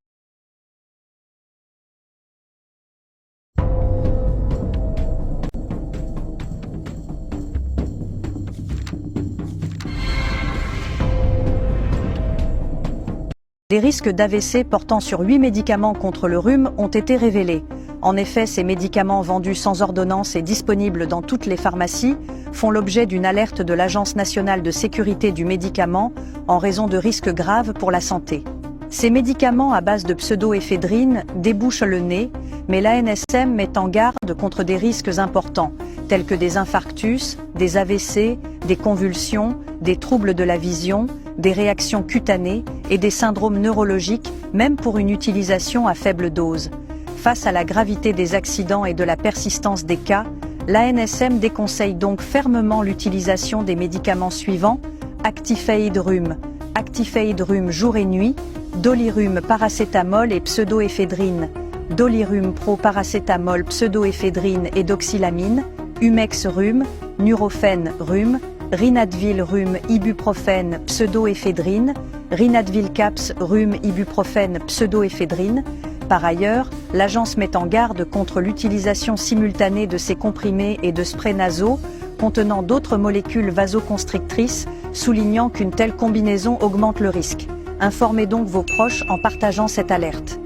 Des risques d'AVC portant sur 8 médicaments contre le rhume ont été révélés. En effet, ces médicaments vendus sans ordonnance et disponibles dans toutes les pharmacies font l'objet d'une alerte de l'Agence nationale de sécurité du médicament en raison de risques graves pour la santé. Ces médicaments à base de pseudoéphédrine débouchent le nez, mais l'ANSM met en garde contre des risques importants, tels que des infarctus, des AVC, des convulsions, des troubles de la vision, des réactions cutanées et des syndromes neurologiques, même pour une utilisation à faible dose. Face à la gravité des accidents et de la persistance des cas, l'ANSM déconseille donc fermement l'utilisation des médicaments suivants: Actifade Rhume, Actifade Rhume jour et nuit, Dolirum paracétamol et pseudoéphédrine, Dolirum pro paracétamol pseudoéphédrine et doxylamine, Humex Rhume, Nurofen Rhume, Rinadvil Rhume ibuprofène pseudoéphédrine, Rinadvil Caps Rhume ibuprofène pseudoéphédrine. Par ailleurs, l'agence met en garde contre l'utilisation simultanée de ces comprimés et de sprays nasaux contenant d'autres molécules vasoconstrictrices, soulignant qu'une telle combinaison augmente le risque. Informez donc vos proches en partageant cette alerte.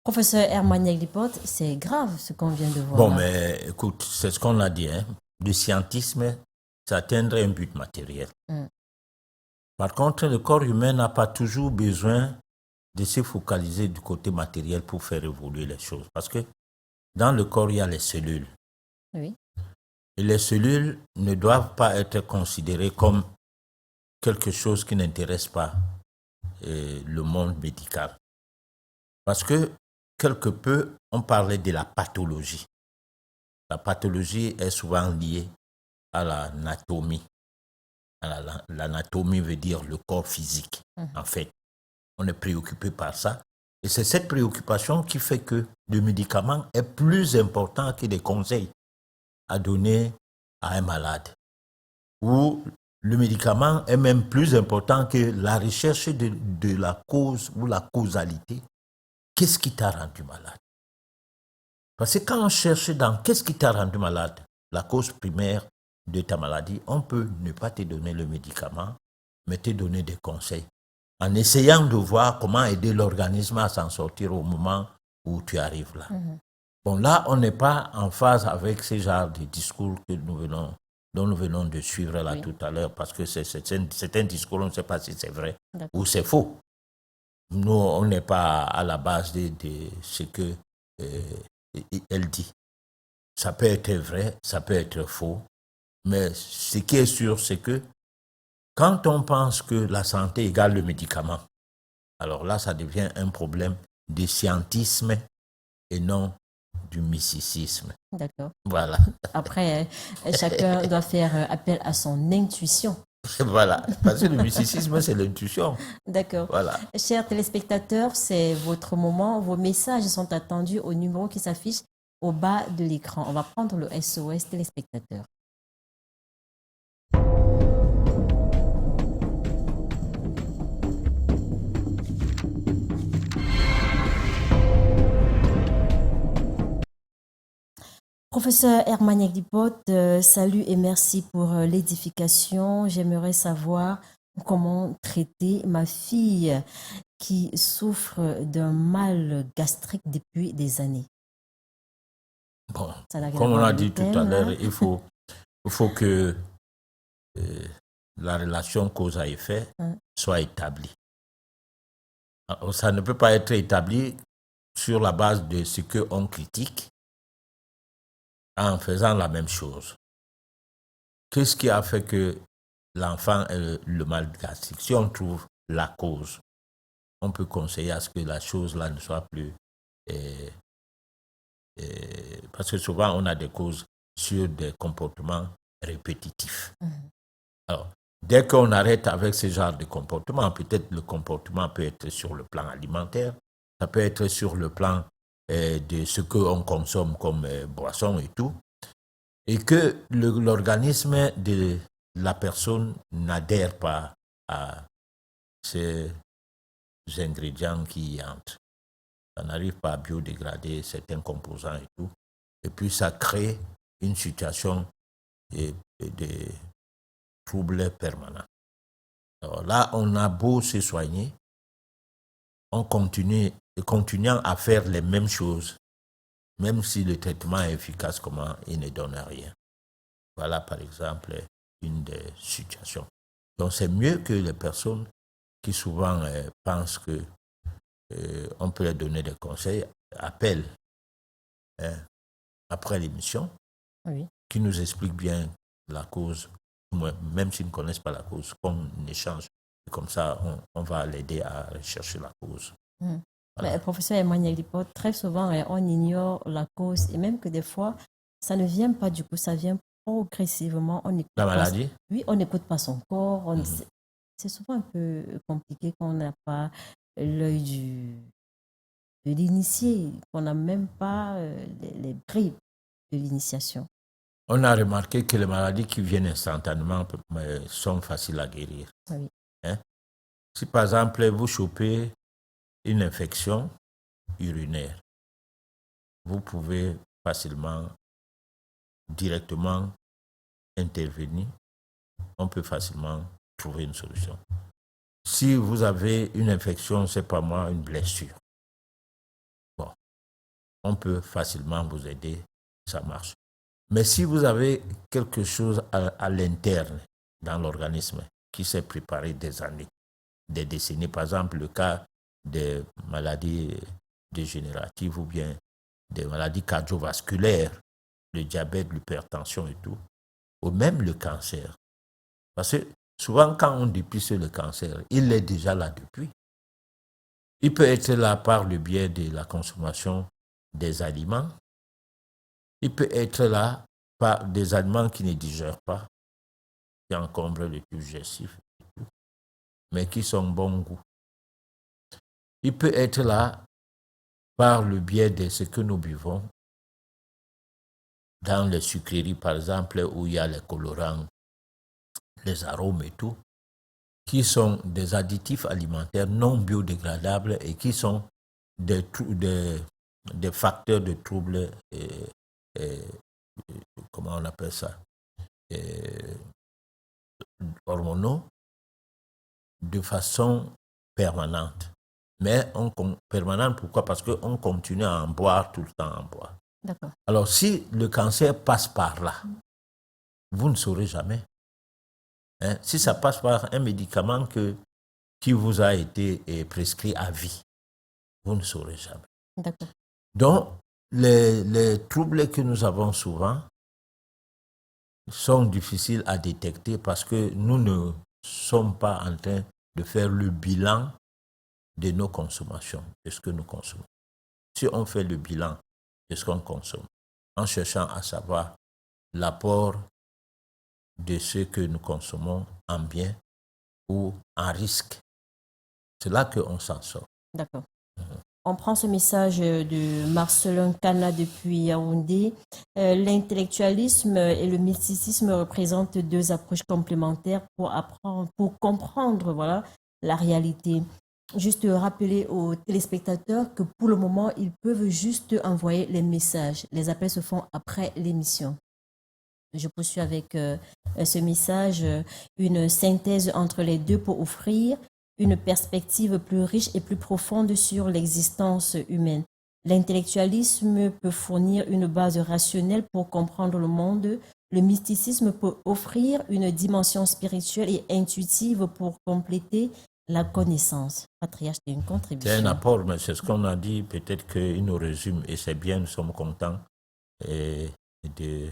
Professeur Hermaniel Lipote, c'est grave ce qu'on vient de voir. Bon, là. mais écoute, c'est ce qu'on a dit. Hein. Le scientisme, c'est atteindre un but matériel. Par contre, le corps humain n'a pas toujours besoin de se focaliser du côté matériel pour faire évoluer les choses. Parce que dans le corps, il y a les cellules. Oui. Et les cellules ne doivent pas être considérées comme quelque chose qui n'intéresse pas le monde médical. Parce que, quelque peu, on parlait de la pathologie. La pathologie est souvent liée à l'anatomie. L'anatomie veut dire le corps physique, en fait. On est préoccupé par ça. Et c'est cette préoccupation qui fait que le médicament est plus important que les conseils à donner à un malade. Ou le médicament est même plus important que la recherche de la cause ou la causalité. Qu'est-ce qui t'a rendu malade? Parce que quand on cherche dans qu'est-ce qui t'a rendu malade, la cause primaire de ta maladie, on peut ne pas te donner le médicament, mais te donner des conseils. En essayant de voir comment aider l'organisme à s'en sortir au moment où tu arrives là. Bon, là, on n'est pas en phase avec ce genre de discours que dont nous venons de suivre là tout à l'heure, parce que c'est un discours, on ne sait pas si c'est vrai ou c'est faux. Nous, on n'est pas à la base de ce que elle dit. Ça peut être vrai, ça peut être faux, mais ce qui est sûr, c'est que quand on pense que la santé égale le médicament, alors là, ça devient un problème de scientisme et non du mysticisme. D'accord. Voilà. Après, chacun doit faire appel à son intuition. Voilà. Parce que le mysticisme, c'est l'intuition. D'accord. Voilà. Chers téléspectateurs, c'est votre moment. Vos messages sont attendus au numéro qui s'affiche au bas de l'écran. On va prendre le SOS téléspectateur. Professeur Hermaniel Lipote, salut et merci pour l'édification. J'aimerais savoir comment traiter ma fille qui souffre d'un mal gastrique depuis des années. Bon, comme on a dit tout à l'heure, il faut que la relation cause à effet soit établie. Alors, ça ne peut pas être établi sur la base de ce qu'on critique en faisant la même chose. Qu'est-ce qui a fait que l'enfant et le mal gastrique. Si on trouve la cause, on peut conseiller à ce que la chose là ne soit plus... parce que souvent, on a des causes sur des comportements répétitifs. Alors, dès qu'on arrête avec ce genre de comportement, peut-être le comportement peut être sur le plan alimentaire, ça peut être sur le plan de ce qu'on consomme comme boisson et tout, et que l'organisme de la personne n'adhère pas à ces ingrédients qui y entrent. Ça n'arrive pas à biodégrader certains composants et tout. Et puis ça crée une situation de troubles permanents. Alors là, on a beau se soigner, on continuant à faire les mêmes choses, même si le traitement est efficace, comment il ne donne rien. Voilà par exemple une des situations. Donc c'est mieux que les personnes qui souvent pensent que on peut leur donner des conseils, appellent après l'émission, qui nous expliquent bien la cause, même s'ils ne connaissent pas la cause, qu'on échange. Et comme ça, on va l'aider à rechercher la cause. Voilà. Mais, professeur Emmanuel Lipote, très souvent, on ignore la cause et même que des fois, ça ne vient pas du coup, ça vient progressivement. La maladie? Oui, on n'écoute pas son corps. C'est souvent un peu compliqué quand on n'a pas l'œil de l'initié, qu'on n'a même pas les bribes de l'initiation. On a remarqué que les maladies qui viennent instantanément sont faciles à guérir. Oui. Si par exemple vous chopez une infection urinaire, vous pouvez facilement, directement intervenir. On peut facilement trouver une solution. Si vous avez une infection, c'est pas moi, une blessure, bon, on peut facilement vous aider, ça marche. Mais si vous avez quelque chose à l'interne dans l'organisme qui s'est préparé des années, des décennies, par exemple le cas des maladies dégénératives ou bien des maladies cardiovasculaires, le diabète, l'hypertension et tout, ou même le cancer. Parce que souvent quand on dépiste le cancer, il est déjà là depuis. Il peut être là par le biais de la consommation des aliments. Il peut être là par des aliments qui ne digèrent pas, qui encombrent le tube digestif, mais qui sont bon goût. Il peut être là par le biais de ce que nous buvons dans les sucreries, par exemple, où il y a les colorants, les arômes et tout, qui sont des additifs alimentaires non biodégradables et qui sont des facteurs de troubles, comment on appelle ça, hormonaux, de façon permanente. Mais permanente, pourquoi? Parce qu'on continue à en boire tout le temps, à en boire. D'accord. Alors, si le cancer passe par là, vous ne saurez jamais. Si ça passe par un médicament qui vous a été prescrit à vie, vous ne saurez jamais. D'accord. Donc, les troubles que nous avons souvent sont difficiles à détecter parce que nous ne sommes pas en train de faire le bilan de nos consommations, de ce que nous consommons. Si on fait le bilan de ce qu'on consomme, en cherchant à savoir l'apport de ce que nous consommons en bien ou en risque, c'est là qu'on s'en sort. D'accord. On prend ce message de Marcelin Kana depuis Yaoundé. L'intellectualisme et le mysticisme représentent deux approches complémentaires pour comprendre, voilà, la réalité. Juste rappeler aux téléspectateurs que pour le moment, ils peuvent juste envoyer les messages. Les appels se font après l'émission. Je poursuis avec ce message, une synthèse entre les deux pour offrir une perspective plus riche et plus profonde sur l'existence humaine. L'intellectualisme peut fournir une base rationnelle pour comprendre le monde. Le mysticisme peut offrir une dimension spirituelle et intuitive pour compléter la connaissance. Patriarche, c'est une contribution. C'est un apport, mais c'est ce qu'on a dit. Peut-être qu'il nous résume et c'est bien, nous sommes contents de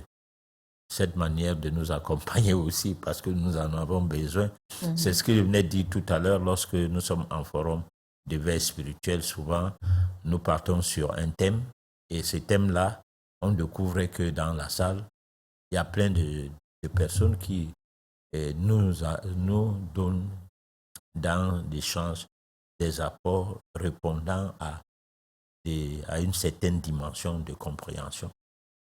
cette manière de nous accompagner aussi parce que nous en avons besoin. C'est ce que je venais de dire tout à l'heure lorsque nous sommes en forum d'éveil spirituel. Souvent, nous partons sur un thème et ce thème-là, on découvre que dans la salle, il y a plein de personnes qui nous donnent dans l'échange des apports répondant à une certaine dimension de compréhension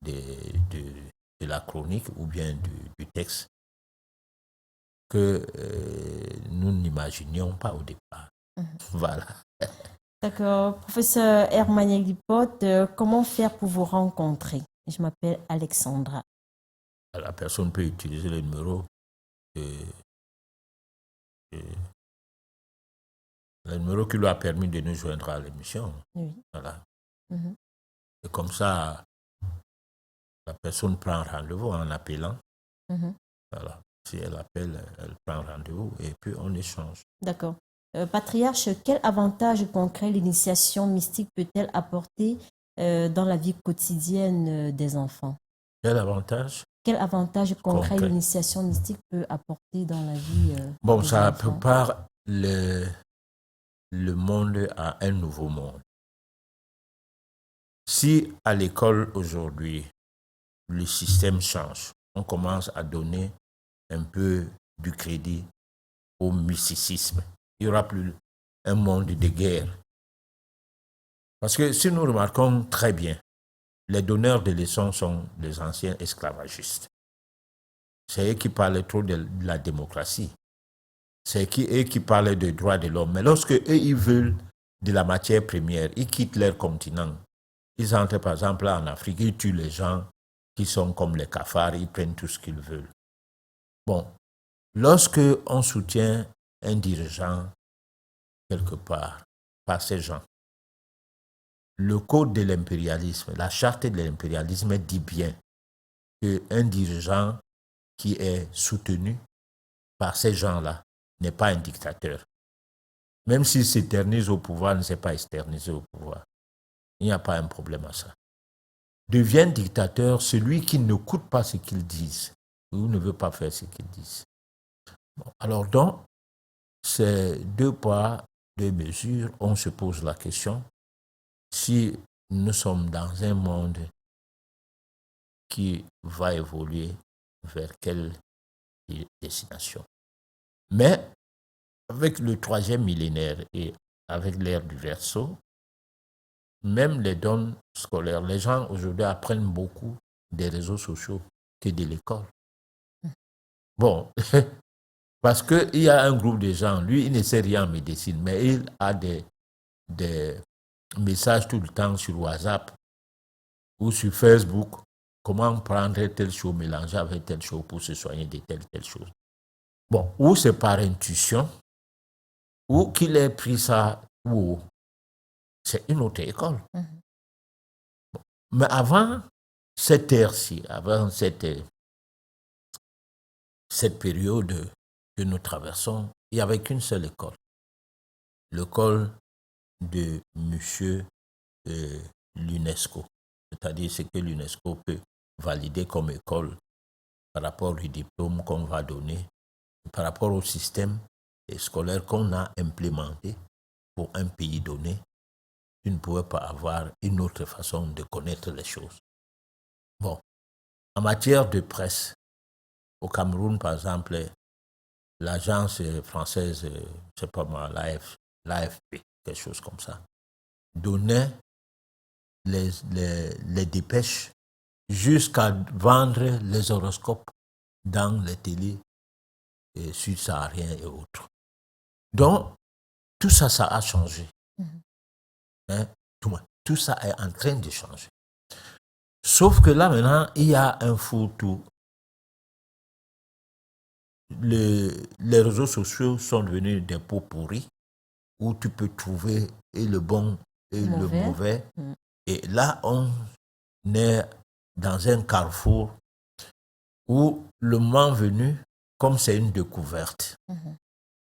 de la chronique ou bien du texte que nous n'imaginions pas au départ. Voilà. D'accord. Professeur Hermaniel Lipote, comment faire pour vous rencontrer? Je m'appelle Alexandra. La personne peut utiliser le numéro le numéro qui lui a permis de nous joindre à l'émission. Oui. Voilà. Et comme ça, la personne prend rendez-vous en appelant. Voilà. Si elle appelle, elle prend rendez-vous et puis on échange. D'accord. Patriarche, quel avantage concret l'initiation mystique peut-elle apporter dans la vie quotidienne des enfants? Quel avantage? Quel avantage concret l'initiation mystique peut apporter dans la vie des ça enfants? prépare le monde à un nouveau monde. Si à l'école aujourd'hui, le système change, on commence à donner un peu du crédit au mysticisme. Il n'y aura plus un monde de guerre. Parce que si nous remarquons très bien, les donneurs de leçons sont les anciens esclavagistes. C'est eux qui parlaient trop de la démocratie. C'est eux qui parlaient des droits de l'homme. Mais lorsque eux, ils veulent de la matière première, ils quittent leur continent. Ils entrent par exemple en Afrique, ils tuent les gens qui sont comme les cafards, ils prennent tout ce qu'ils veulent. Bon, lorsque on soutient un dirigeant quelque part par ces gens, le code de l'impérialisme, la charte de l'impérialisme dit bien qu'un dirigeant qui est soutenu par ces gens-là n'est pas un dictateur. Même s'il s'éternise au pouvoir, ne s'est pas externisé au pouvoir. Il n'y a pas un problème à ça. Devient dictateur celui qui n'écoute pas ce qu'ils disent ou ne veut pas faire ce qu'ils disent. Bon, alors donc, c'est deux poids, deux mesures. On se pose la question si nous sommes dans un monde qui va évoluer vers quelle destination. Mais avec le 3e millénaire et avec l'ère du Verseau, même les dons scolaires, les gens aujourd'hui apprennent beaucoup des réseaux sociaux que de l'école. Bon, parce qu'il y a un groupe de gens, lui, il ne sait rien en médecine, mais il a des messages tout le temps sur WhatsApp ou sur Facebook, comment prendre telle chose, mélanger avec telle chose pour se soigner de telle chose. Bon, ou c'est par intuition, ou qu'il ait pris ça, ou c'est une autre école. Bon. Mais avant cette ère-ci, avant cette période que nous traversons, il n'y avait qu'une seule école. L'école de M. l'UNESCO. C'est-à-dire ce que l'UNESCO peut valider comme école par rapport au diplôme qu'on va donner, par rapport au système scolaire qu'on a implémenté pour un pays donné. Tu ne pouvais pas avoir une autre façon de connaître les choses. Bon, en matière de presse, au Cameroun, par exemple, l'agence française, je ne sais pas moi, l'AFP, quelque chose comme ça, donnait les dépêches jusqu'à vendre les horoscopes dans les télés sud-sahariens et autres. Donc, tout ça, ça a changé. Hein? Tout ça est en train de changer. Sauf que là, maintenant, il y a un fourre-tout. Les réseaux sociaux sont devenus des pots pourris où tu peux trouver et le bon et le mauvais. Et là, on est dans un carrefour où le moment venu, comme c'est une découverte,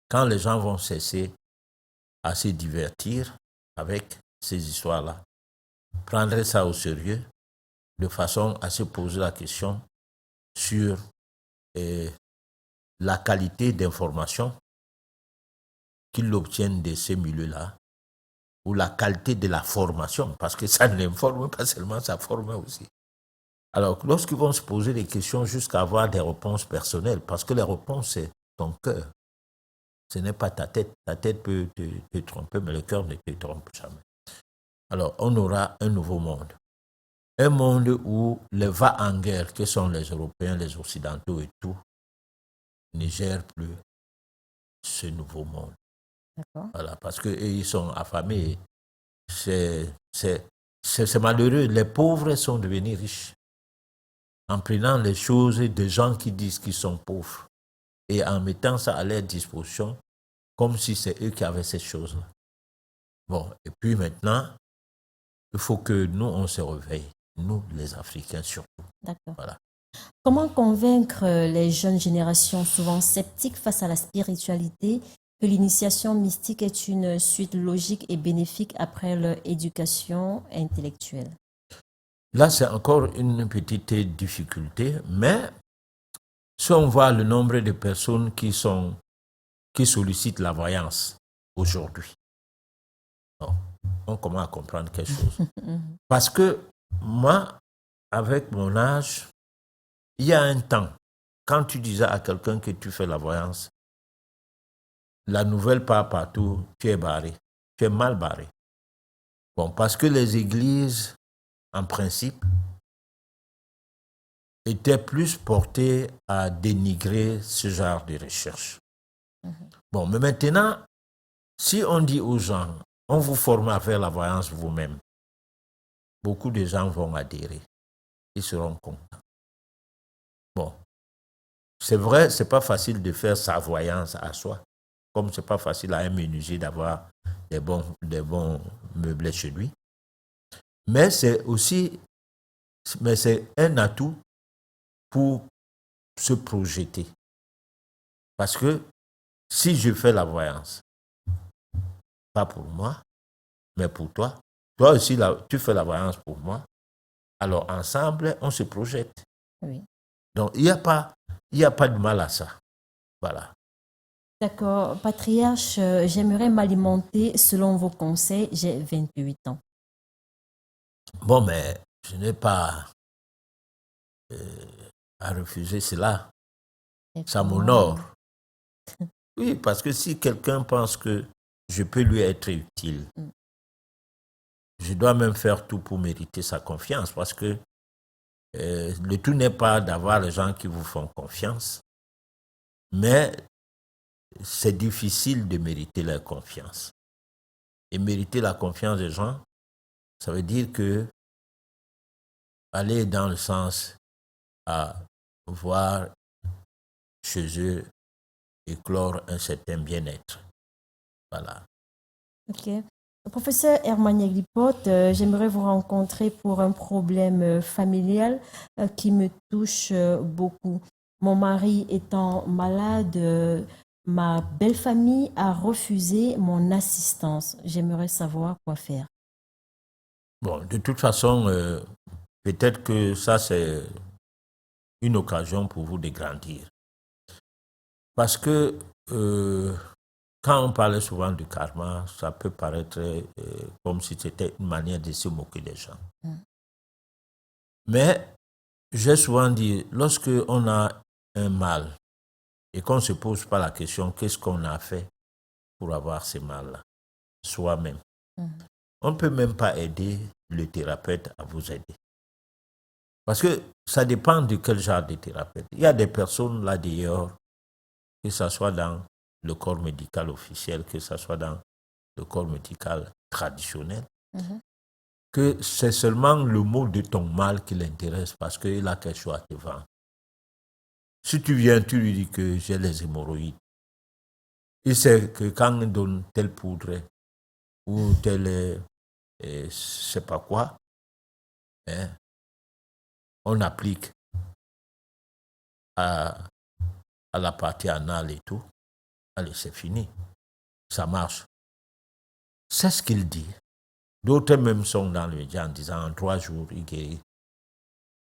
quand les gens vont cesser à se divertir avec ces histoires-là, prendre ça au sérieux, de façon à se poser la question, sur la qualité d'information qu'ils obtiennent de ces milieux-là, ou la qualité de la formation, parce que ça n'informe pas seulement, ça forme aussi. Alors, lorsqu'ils vont se poser des questions jusqu'à avoir des réponses personnelles, parce que les réponses, c'est ton cœur. Ce n'est pas ta tête. Ta tête peut te tromper, mais le cœur ne te trompe jamais. Alors, on aura un nouveau monde. Un monde où les va-en-guerre, que sont les Européens, les Occidentaux et tout, ne gèrent plus ce nouveau monde. D'accord. Voilà, parce qu'ils sont affamés. C'est malheureux. Les pauvres sont devenus riches en prenant les choses des gens qui disent qu'ils sont pauvres et en mettant ça à leur disposition comme si c'est eux qui avaient ces choses-là. Bon, et puis maintenant, il faut que nous, on se réveille, nous, les Africains surtout. D'accord. Voilà. Comment convaincre les jeunes générations souvent sceptiques face à la spiritualité que l'initiation mystique est une suite logique et bénéfique après leur éducation intellectuelle? Là, c'est encore une petite difficulté, mais si on voit le nombre de personnes qui sollicitent la voyance aujourd'hui, on commence à comprendre quelque chose. Parce que moi, avec mon âge, il y a un temps, quand tu disais à quelqu'un que tu fais la voyance, la nouvelle part partout, tu es barré, tu es mal barré. Bon, parce que les églises, en principe, étaient plus portées à dénigrer ce genre de recherche. Bon, mais maintenant, si on dit aux gens, on vous forme à faire la voyance vous-même, beaucoup de gens vont adhérer. Ils seront contents. Bon, c'est vrai, c'est pas facile de faire sa voyance à soi, comme c'est pas facile à un menuisier d'avoir des bons meublés chez lui. Mais c'est un atout pour se projeter. Parce que si je fais la voyance, pas pour moi, mais pour toi, toi aussi, tu fais la voyance pour moi, alors ensemble, on se projette. Oui. Donc, il n'y a pas de mal à ça. Voilà. D'accord. Patriarche, j'aimerais m'alimenter selon vos conseils. J'ai 28 ans. Bon, mais je n'ai pas à refuser cela. Ça m'honore. Oui, parce que si quelqu'un pense que je peux lui être utile, je dois même faire tout pour mériter sa confiance, parce que le tout n'est pas d'avoir les gens qui vous font confiance, mais c'est difficile de mériter leur confiance. Et mériter la confiance des gens, ça veut dire que aller dans le sens à voir chez eux éclore un certain bien-être. Voilà. Ok. Professeur Herman Yeglipot, j'aimerais vous rencontrer pour un problème familial qui me touche beaucoup. Mon mari étant malade, ma belle famille a refusé mon assistance. J'aimerais savoir quoi faire. Bon, de toute façon, peut-être que ça, c'est une occasion pour vous de grandir. Parce que quand on parlait souvent du karma, ça peut paraître comme si c'était une manière de se moquer des gens. Mais j'ai souvent dit, lorsque on a un mal et qu'on ne se pose pas la question, qu'est-ce qu'on a fait pour avoir ce mal-là, soi-même. On ne peut même pas aider le thérapeute à vous aider. Parce que ça dépend de quel genre de thérapeute. Il y a des personnes là d'ailleurs, que ce soit dans le corps médical officiel, que ce soit dans le corps médical traditionnel, que c'est seulement le mot de ton mal qui l'intéresse parce qu'il a quelque chose à te vendre. Si tu viens, tu lui dis que j'ai les hémorroïdes. Il sait que quand on donne telle poudre ou telle, je ne sais pas quoi, on applique à la partie anale et tout. Allez, c'est fini. Ça marche. C'est ce qu'il dit. D'autres même sont dans le média en disant en 3 jours, il guérit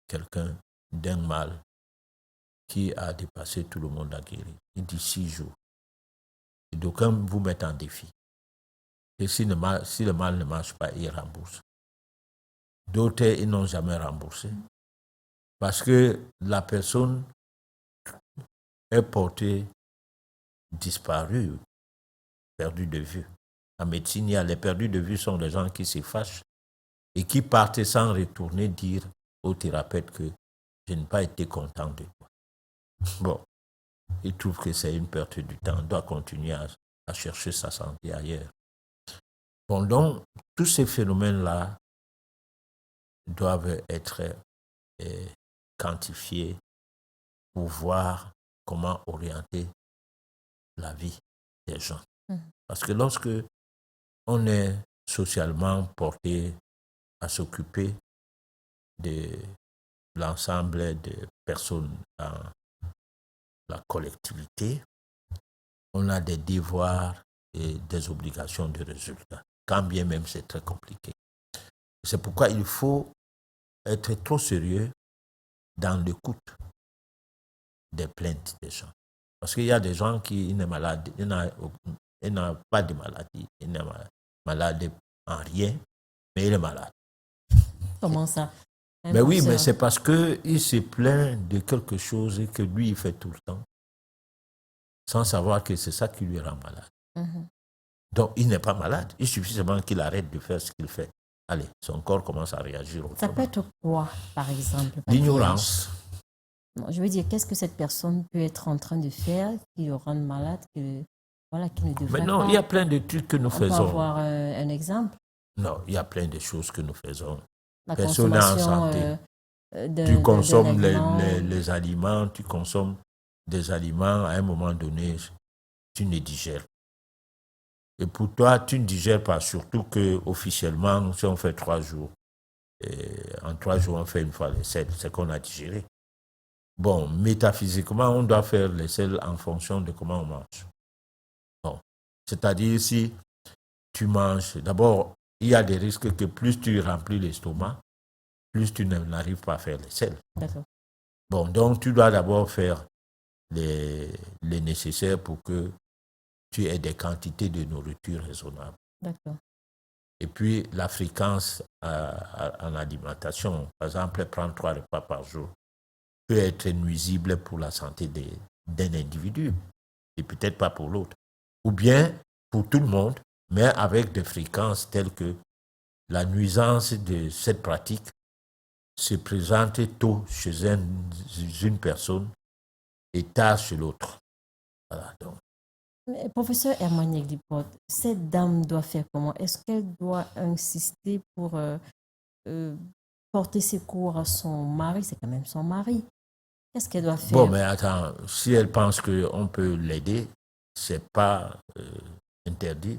quelqu'un d'un mal qui a dépassé tout le monde à guérir. Il dit 6 jours. Et d'aucuns vous mettent en défi. Et si le mal ne marche pas, ils remboursent. D'autres, ils n'ont jamais remboursé. Parce que la personne est portée disparue, perdue de vue. En médecine, les perdus de vue sont des gens qui se fâchent et qui partent sans retourner dire au thérapeute que je n'ai pas été content de toi. Bon, il trouve que c'est une perte du temps. On doit continuer à chercher sa santé ailleurs. Bon, donc, tous ces phénomènes-là doivent être quantifiés pour voir comment orienter la vie des gens. Parce que lorsque on est socialement porté à s'occuper de l'ensemble des personnes dans la collectivité, on a des devoirs et des obligations de résultat, quand bien même c'est très compliqué. C'est pourquoi il faut être trop sérieux dans l'écoute des plaintes des gens. Parce qu'il y a des gens qui sont malades, ils n'ont pas de maladie, ils n'est malade en rien, mais il est malade. Comment ça? Mais oui, mais c'est parce qu'il se plaint de quelque chose que lui, il fait tout le temps, sans savoir que c'est ça qui lui rend malade. Donc, il n'est pas malade. Il suffit seulement qu'il arrête de faire ce qu'il fait. Allez, son corps commence à réagir autrement. Ça peut être quoi, par exemple? L'ignorance. Non, je veux dire, qu'est-ce que cette personne peut être en train de faire qui le rend malade, qui ne devrait pas? Mais non, il y a plein de trucs que nous faisons. On peut avoir un exemple? Non, il y a plein de choses que nous faisons. La Personne n'est en santé. Tu consommes les aliments, tu consommes des aliments, à un moment donné, tu ne digères. Et pour toi, tu ne digères pas, surtout qu'officiellement, si on fait 3 jours, en 3 jours, on fait une fois les selles, c'est qu'on a digéré. Bon, métaphysiquement, on doit faire les selles en fonction de comment on mange. Bon, c'est-à-dire, si tu manges, d'abord, il y a des risques que plus tu remplis l'estomac, plus tu n'arrives pas à faire les selles. D'accord. Bon, donc tu dois d'abord faire les nécessaires pour que tu aies des quantités de nourriture raisonnables. D'accord. Et puis, la fréquence en alimentation, par exemple, prendre 3 repas par jour, peut être nuisible pour la santé d'un individu, et peut-être pas pour l'autre. Ou bien pour tout le monde, mais avec des fréquences telles que la nuisance de cette pratique se présente tôt chez une personne et tard chez l'autre. Voilà, donc. Mais, professeur Herman Yegliport, cette dame doit faire comment? Est-ce qu'elle doit insister pour porter secours à son mari? C'est quand même son mari. Qu'est-ce qu'elle doit faire? Bon, mais attends, si elle pense qu'on peut l'aider, c'est pas interdit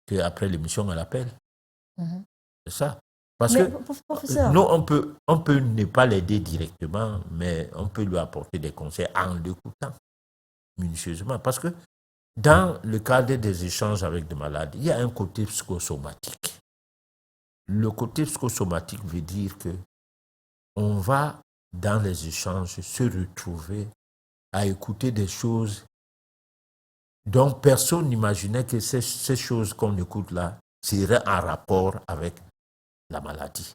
qu'après l'émission, elle appelle. C'est ça. Parce que professeur, nous, on peut ne pas l'aider directement, mais on peut lui apporter des conseils en l'écoutant minutieusement. Parce que dans le cadre des échanges avec des malades, il y a un côté psychosomatique. Le côté psychosomatique veut dire que on va, dans les échanges, se retrouver à écouter des choses dont personne n'imaginait que ces choses qu'on écoute là seraient en rapport avec la maladie.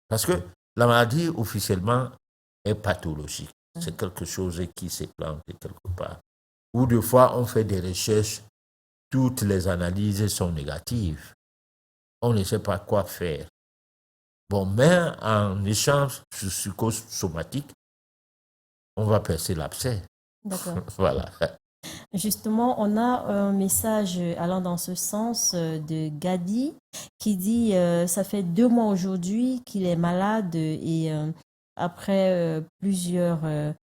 Parce que la maladie, officiellement, est pathologique. C'est quelque chose qui se plante quelque part. Ou des fois, on fait des recherches, toutes les analyses sont négatives. On ne sait pas quoi faire. Bon, mais en échange psychosomatique, on va percer l'abcès. d'accord. Voilà. Justement, on a un message allant dans ce sens de Gadi qui dit ça fait 2 mois aujourd'hui qu'il est malade et après plusieurs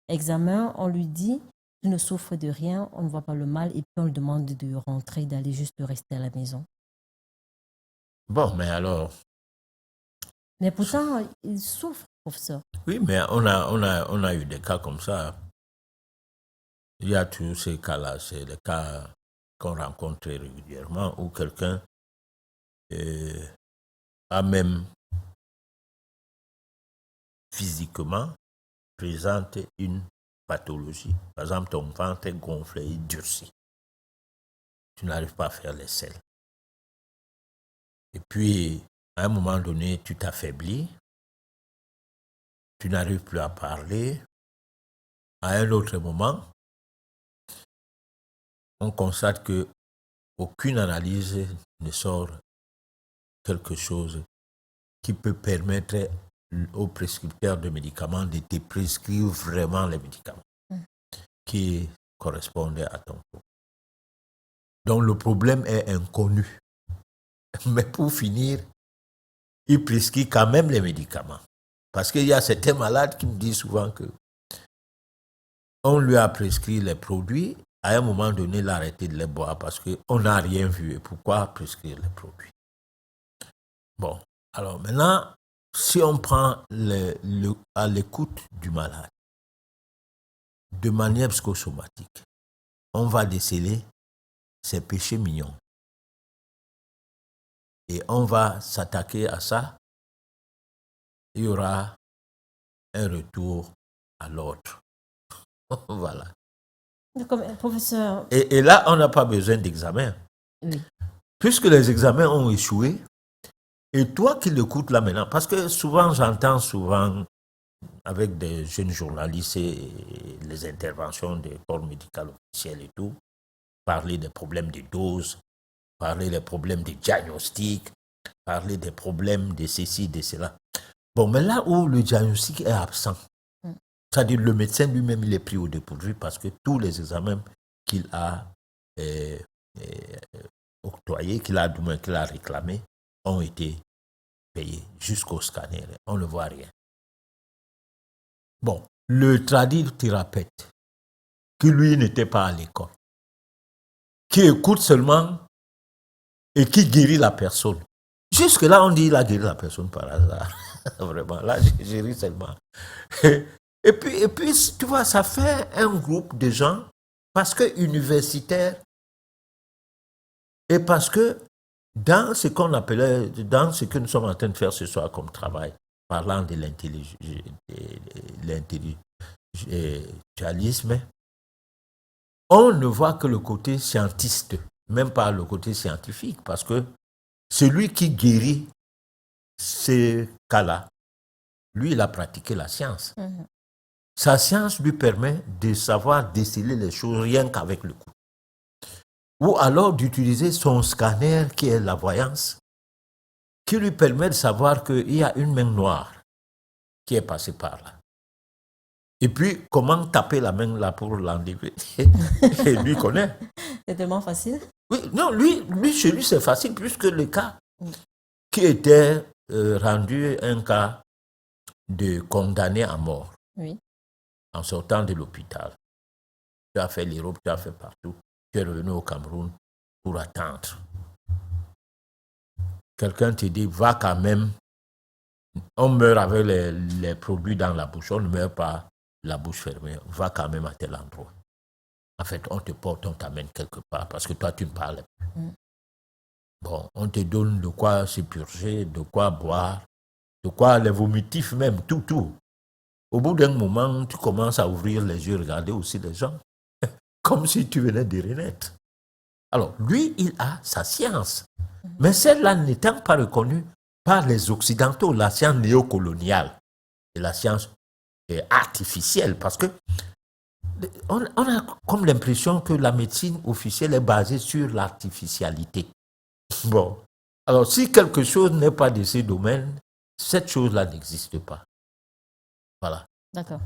examens, on lui dit qu'il ne souffre de rien, on ne voit pas le mal et puis on lui demande de rentrer, d'aller juste rester à la maison. Bon, mais alors... Mais pourtant, il souffre, professeur. Oui, mais on a eu des cas comme ça. Il y a tous ces cas-là, c'est les cas qu'on rencontre régulièrement où quelqu'un a même physiquement présente une pathologies. Par exemple, ton ventre est gonflé, il durcit. Tu n'arrives pas à faire les selles. Et puis, à un moment donné, tu t'affaiblis. Tu n'arrives plus à parler. À un autre moment, on constate que aucune analyse ne sort quelque chose qui peut permettre aux prescripteurs de médicaments de te prescrire vraiment les médicaments qui correspondent à ton problème. Donc le problème est inconnu. Mais pour finir, il prescrit quand même les médicaments. Parce qu'il y a certains malades qui me disent souvent que on lui a prescrit les produits, à un moment donné, il a arrêté de les boire parce qu'on n'a rien vu. Et pourquoi prescrire les produits? Bon, alors maintenant, si on prend à l'écoute du malade, de manière psychosomatique, on va déceler ses péchés mignons. Et on va s'attaquer à ça. Il y aura un retour à l'ordre. Voilà. Professeur. Et là, on n'a pas besoin d'examen. Oui. Puisque les examens ont échoué, et toi qui l'écoutes là maintenant, parce que j'entends avec des jeunes journalistes et les interventions des corps médicaux officiels et tout, parler des problèmes de doses, parler des problèmes de diagnostic, parler des problèmes de ceci, de cela. Bon, mais là où le diagnostic est absent, c'est-à-dire le médecin lui-même, il est pris au dépourvu parce que tous les examens qu'il a octroyés, qu'il a réclamés, ont été payés jusqu'au scanner. On ne voit rien. Bon, le tradithérapeute, qui lui n'était pas à l'école, qui écoute seulement et qui guérit la personne. Jusque-là, on dit qu'il a guéri la personne par hasard. Vraiment, là, j'ai ri seulement. Et puis, tu vois, ça fait un groupe de gens, parce que universitaires, et parce que dans ce qu'on appelait, dans ce que nous sommes en train de faire ce soir comme travail, parlant de l'intellectualisme, on ne voit que le côté scientiste, même pas le côté scientifique, parce que celui qui guérit ces cas-là, lui, il a pratiqué la science. Sa science lui permet de savoir déceler les choses rien qu'avec le coup. Ou alors d'utiliser son scanner qui est la voyance, qui lui permet de savoir qu'il y a une main noire qui est passée par là. Et puis, comment taper la main là pour l'enlever? Et lui connaît. C'est tellement facile. Oui, non, lui, chez lui, c'est facile, puisque le cas qui était rendu un cas de condamné à mort. Oui. En sortant de l'hôpital. Tu as fait l'Europe, tu as fait partout. Tu es revenu au Cameroun pour attendre. Quelqu'un te dit, va quand même. On meurt avec les produits dans la bouche, on ne meurt pas la bouche fermée. Va quand même à tel endroit. En fait, on te porte, on t'amène quelque part parce que toi, tu ne parles plus. Bon, on te donne de quoi se purger, de quoi boire, de quoi les vomitifs même, tout. Au bout d'un moment, tu commences à ouvrir les yeux, regarder aussi les gens, comme si tu venais de renaître. Alors, lui, il a sa science. Mais celle-là n'étant pas reconnue par les Occidentaux, la science néocoloniale et la science artificielle, parce que on a comme l'impression que la médecine officielle est basée sur l'artificialité. Bon, alors si quelque chose n'est pas de ces domaines, cette chose-là n'existe pas. Voilà. D'accord.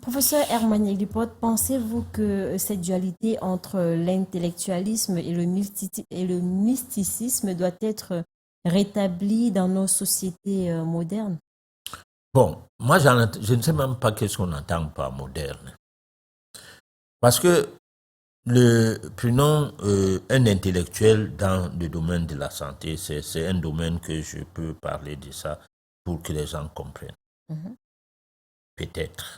Professeur Hermaniel Duport, pensez-vous que cette dualité entre l'intellectualisme et le mysticisme doit être rétablie dans nos sociétés modernes? Bon, moi je ne sais même pas qu'est-ce qu'on entend par moderne. Parce que prenons un intellectuel dans le domaine de la santé, c'est un domaine que je peux parler de ça pour que les gens comprennent. Peut-être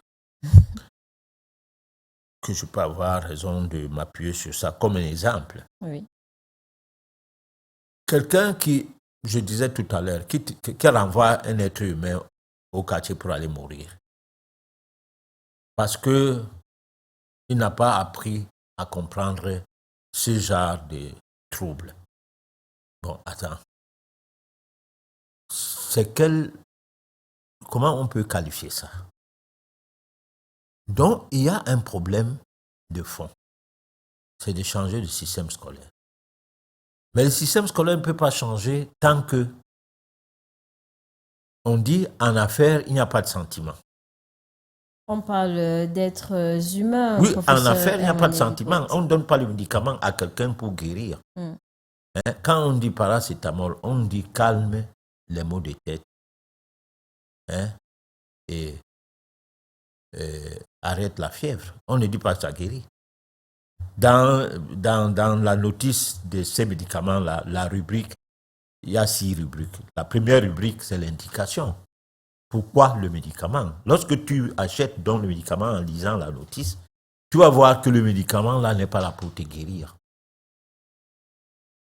que je peux avoir raison de m'appuyer sur ça comme un exemple. Oui. Quelqu'un qui, je disais tout à l'heure, qui renvoie un être humain au quartier pour aller mourir. parce que il n'a pas appris à comprendre ce genre de troubles. Bon, attends. Comment on peut qualifier ça? Donc, il y a un problème de fond. C'est de changer le système scolaire. Mais le système scolaire ne peut pas changer tant que on dit en affaires, il n'y a pas de sentiment. On parle d'êtres humains. Oui, en professeur affaires, il n'y a pas de Hermaniel sentiment. Lipote. On ne donne pas le médicament à quelqu'un pour guérir. Mm. Hein, quand on dit paracétamol, on dit calme les maux de tête. Hein, et arrête la fièvre. On ne dit pas que ça guérit. Dans la notice de ces médicaments, la rubrique, il y a 6 rubriques. La première rubrique, c'est l'indication. Pourquoi le médicament? Lorsque tu achètes donc le médicament en lisant la notice, tu vas voir que le médicament là n'est pas là pour te guérir.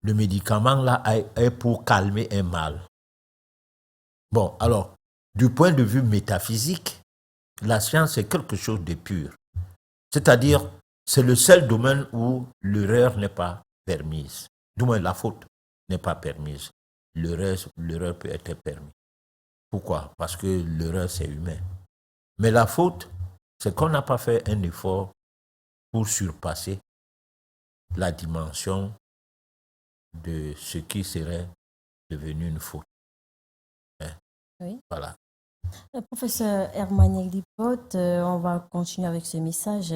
Le médicament là est pour calmer un mal. Bon, alors, du point de vue métaphysique, la science est quelque chose de pur. C'est-à-dire, c'est le seul domaine où l'erreur n'est pas permise. Du moins, la faute n'est pas permise. L'erreur peut être permise. Pourquoi? Parce que l'erreur, c'est humain. Mais la faute, c'est qu'on n'a pas fait un effort pour surpasser la dimension de ce qui serait devenu une faute. Hein? Oui. Voilà. Professeur Hermaniel Lipote, on va continuer avec ce message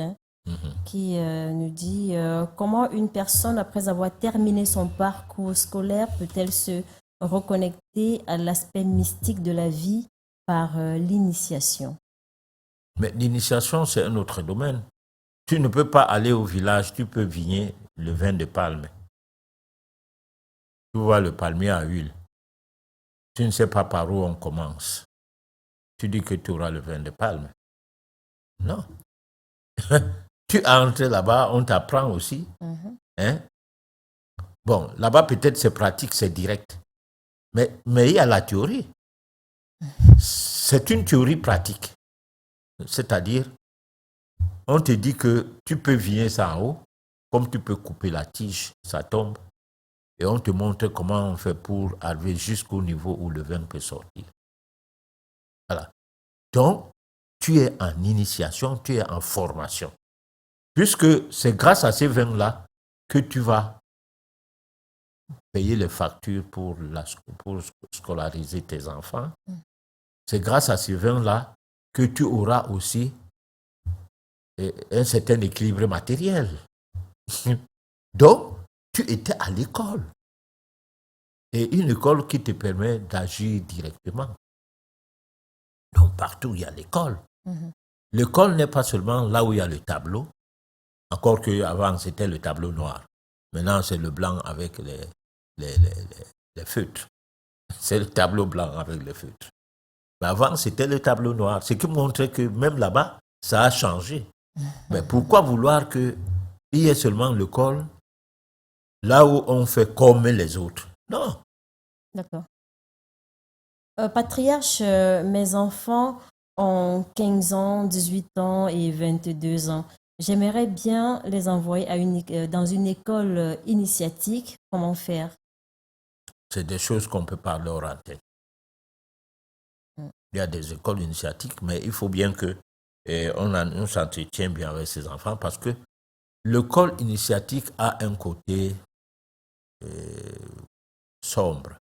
qui nous dit comment une personne, après avoir terminé son parcours scolaire, peut-elle se reconnecter à l'aspect mystique de la vie par l'initiation? Mais l'initiation, c'est un autre domaine. Tu ne peux pas aller au village, tu peux vigner le vin de palme. Tu vois le palmier à huile. Tu ne sais pas par où on commence. Tu dis que tu auras le vin de palme. Non. Tu entres là-bas, on t'apprend aussi. Hein? Bon, là-bas, peut-être c'est pratique, c'est direct. Mais il y a la théorie. C'est une théorie pratique. C'est-à-dire, on te dit que tu peux vigner ça en haut, comme tu peux couper la tige, ça tombe. Et on te montre comment on fait pour arriver jusqu'au niveau où le vin peut sortir. Voilà. Donc, tu es en initiation, tu es en formation. Puisque c'est grâce à ces vins-là que tu vas payer les factures pour scolariser tes enfants. C'est grâce à ces vins-là que tu auras aussi un certain équilibre matériel. Donc, tu étais à l'école. Et une école qui te permet d'agir directement. Donc, partout, il y a l'école. L'école n'est pas seulement là où il y a le tableau, encore qu'avant, c'était le tableau noir. Maintenant, c'est le blanc avec les feutres. C'est le tableau blanc avec les feutres. Mais avant, c'était le tableau noir. Ce qui montrait que même là-bas, ça a changé. Mais pourquoi vouloir qu'il y ait seulement l'école là où on fait comme les autres? Non. D'accord. Patriarche, mes enfants ont 15 ans, 18 ans et 22 ans. J'aimerais bien les envoyer dans une école initiatique. Comment faire? C'est des choses qu'on peut parler hors antenne. Il y a des écoles initiatiques, mais il faut bien que on s'entretient bien avec ces enfants parce que l'école initiatique a un côté sombre.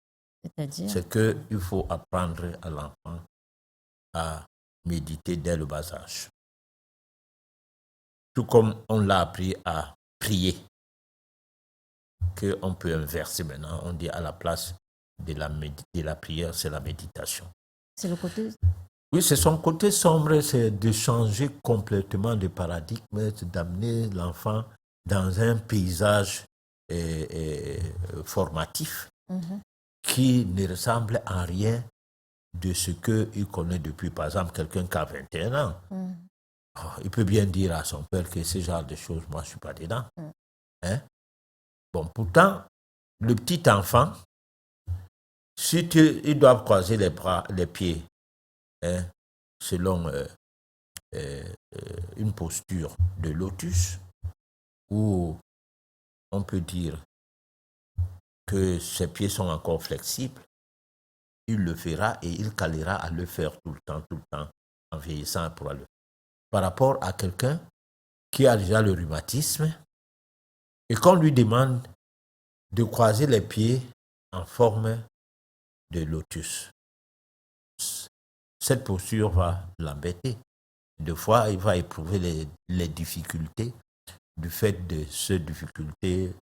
C'est-à-dire? C'est qu'il faut apprendre à l'enfant à méditer dès le bas âge. Tout comme on l'a appris à prier, qu'on peut inverser maintenant, on dit à la place de la prière, c'est la méditation. C'est le côté... Oui, c'est son côté sombre, c'est de changer complètement de paradigme, d'amener l'enfant dans un paysage formatif qui ne ressemble en rien de ce qu'il connaît depuis, par exemple, quelqu'un qui a 21 ans. Il peut bien dire à son père que ce genre de choses, moi, je ne suis pas dedans. Hein? Bon, pourtant, le petit enfant, si ils doivent croiser les bras, les pieds, hein, selon une posture de lotus où on peut dire que ses pieds sont encore flexibles, il le fera et il calera à le faire tout le temps, en vieillissant pour le faire. Par rapport à quelqu'un qui a déjà le rhumatisme et qu'on lui demande de croiser les pieds en forme de lotus. Cette posture va l'embêter. Des fois, il va éprouver les difficultés du fait de ces difficultés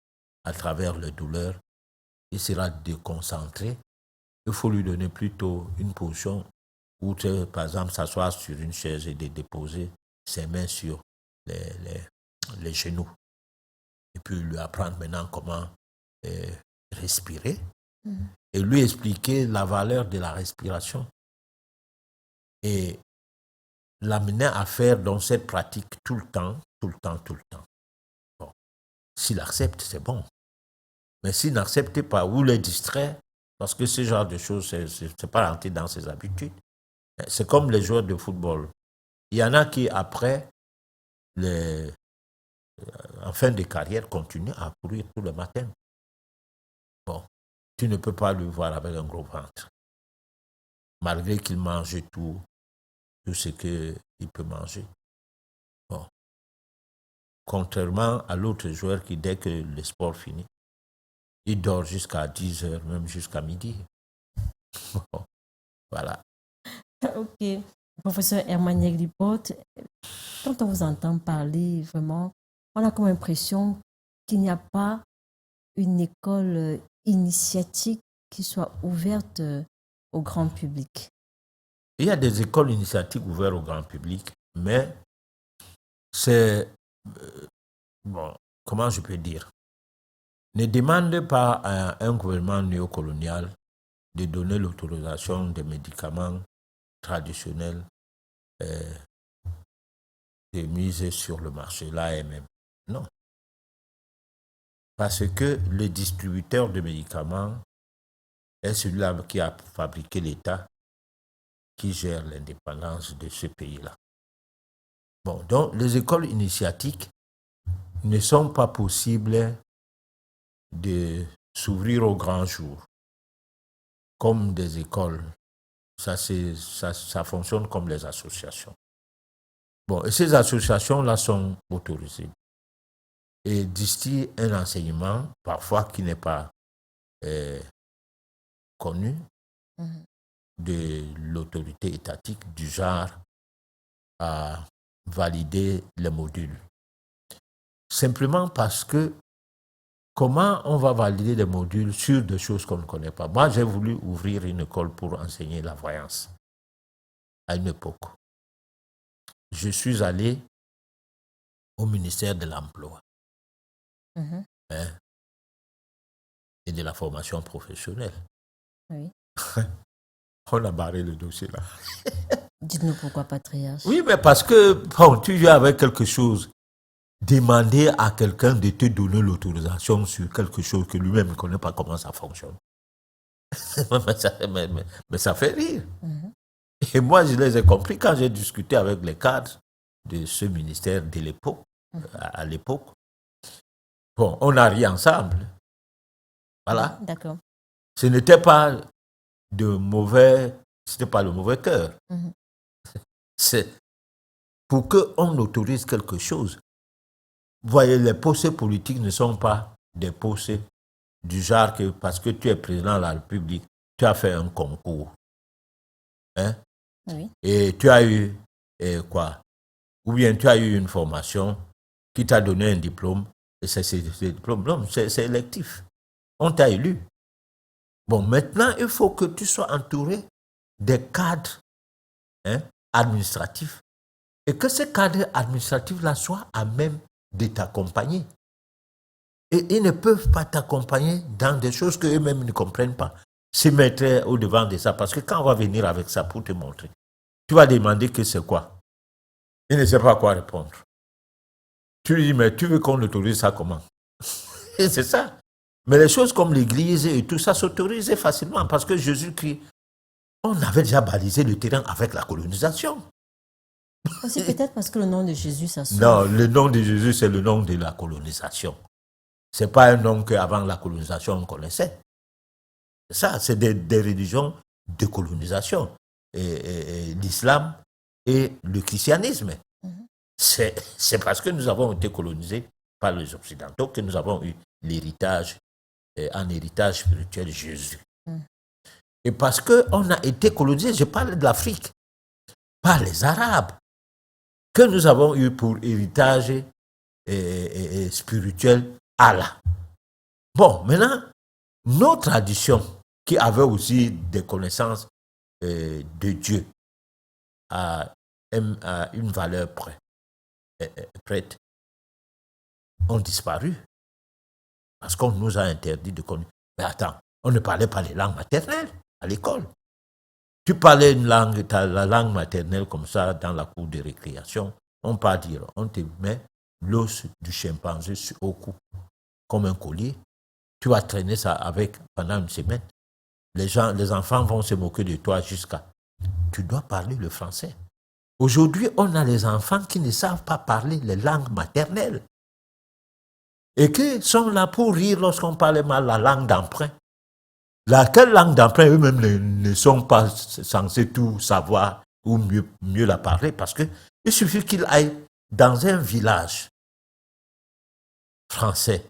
à travers les douleurs. Il sera déconcentré. Il faut lui donner plutôt une position où, par exemple, s'asseoir sur une chaise et de déposer ses mains sur les genoux. Et puis lui apprendre maintenant comment respirer et lui expliquer la valeur de la respiration et l'amener à faire dans cette pratique tout le temps. Bon. S'il accepte, c'est bon. Mais s'il n'accepte pas ou les distrait, parce que ce genre de choses, c'est pas rentrer dans ses habitudes. C'est comme les joueurs de football. Il y en a qui, après, en fin de carrière, continuent à courir tout le matin. Bon, tu ne peux pas le voir avec un gros ventre. Malgré qu'il mange tout ce qu'il peut manger. Bon. Contrairement à l'autre joueur qui, dès que le sport finit, il dort jusqu'à 10 heures, même jusqu'à midi. Bon. Voilà. Ok. Professeur Herman Yeglipote, quand on vous entend parler, vraiment, on a comme impression qu'il n'y a pas une école initiatique qui soit ouverte au grand public. Il y a des écoles initiatiques ouvertes au grand public, mais c'est, bon, comment je peux dire, ne demande pas à un gouvernement néocolonial de donner l'autorisation des médicaments traditionnels de mise sur le marché, l'AMM. Non. Parce que le distributeur de médicaments est celui-là qui a fabriqué l'État qui gère l'indépendance de ce pays-là. Bon, donc les écoles initiatiques ne sont pas possibles de s'ouvrir au grand jour comme des écoles. Ça fonctionne comme les associations. Bon, et ces associations-là sont autorisées et distillent un enseignement, parfois qui n'est pas connu, de l'autorité étatique, du genre à valider les modules. Simplement parce que comment on va valider les modules sur des choses qu'on ne connaît pas? Moi, j'ai voulu ouvrir une école pour enseigner la voyance à une époque. Je suis allé au ministère de l'Emploi et de la formation professionnelle. Oui. On a barré le dossier là. Dites-nous pourquoi, patriarche. Oui, mais parce que bon, tu viens avec quelque chose. Demander à quelqu'un de te donner l'autorisation sur quelque chose que lui-même ne connaît pas comment ça fonctionne. mais ça fait rire. Et moi, je les ai compris quand j'ai discuté avec les cadres de ce ministère de l'époque, à l'époque. Bon, on a ri ensemble. Voilà. D'accord. Ce n'était pas c'était pas le mauvais cœur. C'est pour qu'on autorise quelque chose. Vous voyez, les postes politiques ne sont pas des postes du genre que parce que tu es président de la République, tu as fait un concours. Hein? Oui. Et tu as eu quoi? Ou bien tu as eu une formation qui t'a donné un diplôme. Et c'est diplôme. Non, c'est électif. On t'a élu. Bon, maintenant, il faut que tu sois entouré des cadres administratifs et que ces cadres administratifs-là soient à même de t'accompagner. Et ils ne peuvent pas t'accompagner dans des choses qu'eux-mêmes ne comprennent pas. Se mettre au-devant de ça, parce que quand on va venir avec ça pour te montrer, tu vas demander que c'est quoi. Il ne sait pas quoi répondre. Tu lui dis, mais tu veux qu'on autorise ça comment? Et c'est ça. Mais les choses comme l'église et tout ça s'autorisent facilement parce que Jésus-Christ, on avait déjà balisé le terrain avec la colonisation. Aussi peut-être parce que le nom de Jésus, ça sauve. Non, le nom de Jésus, c'est le nom de la colonisation. Ce n'est pas un nom qu'avant la colonisation, on connaissait. Ça, c'est des religions de colonisation. Et l'islam et le christianisme. C'est parce que nous avons été colonisés par les Occidentaux que nous avons eu l'héritage, en héritage spirituel Jésus. Et parce qu'on a été colonisés, je parle de l'Afrique, par les Arabes, que nous avons eu pour héritage spirituel Allah. Bon, maintenant, nos traditions, qui avaient aussi des connaissances de Dieu à une valeur prête, ont disparu. Parce qu'on nous a interdit de connaître. Mais attends, on ne parlait pas les langues maternelles à l'école. Tu parlais une langue, la langue maternelle comme ça dans la cour de récréation, on peut dire, on te met l'os du chimpanzé au cou, comme un collier. Tu vas traîner ça avec pendant une semaine. Les enfants vont se moquer de toi jusqu'à... Tu dois parler le français. Aujourd'hui, on a les enfants qui ne savent pas parler les langues maternelles et qui sont là pour rire lorsqu'on parle mal la langue d'emprunt. Laquelle langue d'emprunt, eux-mêmes ne sont pas censés tout savoir ou mieux la parler parce qu'il suffit qu'ils aillent dans un village français,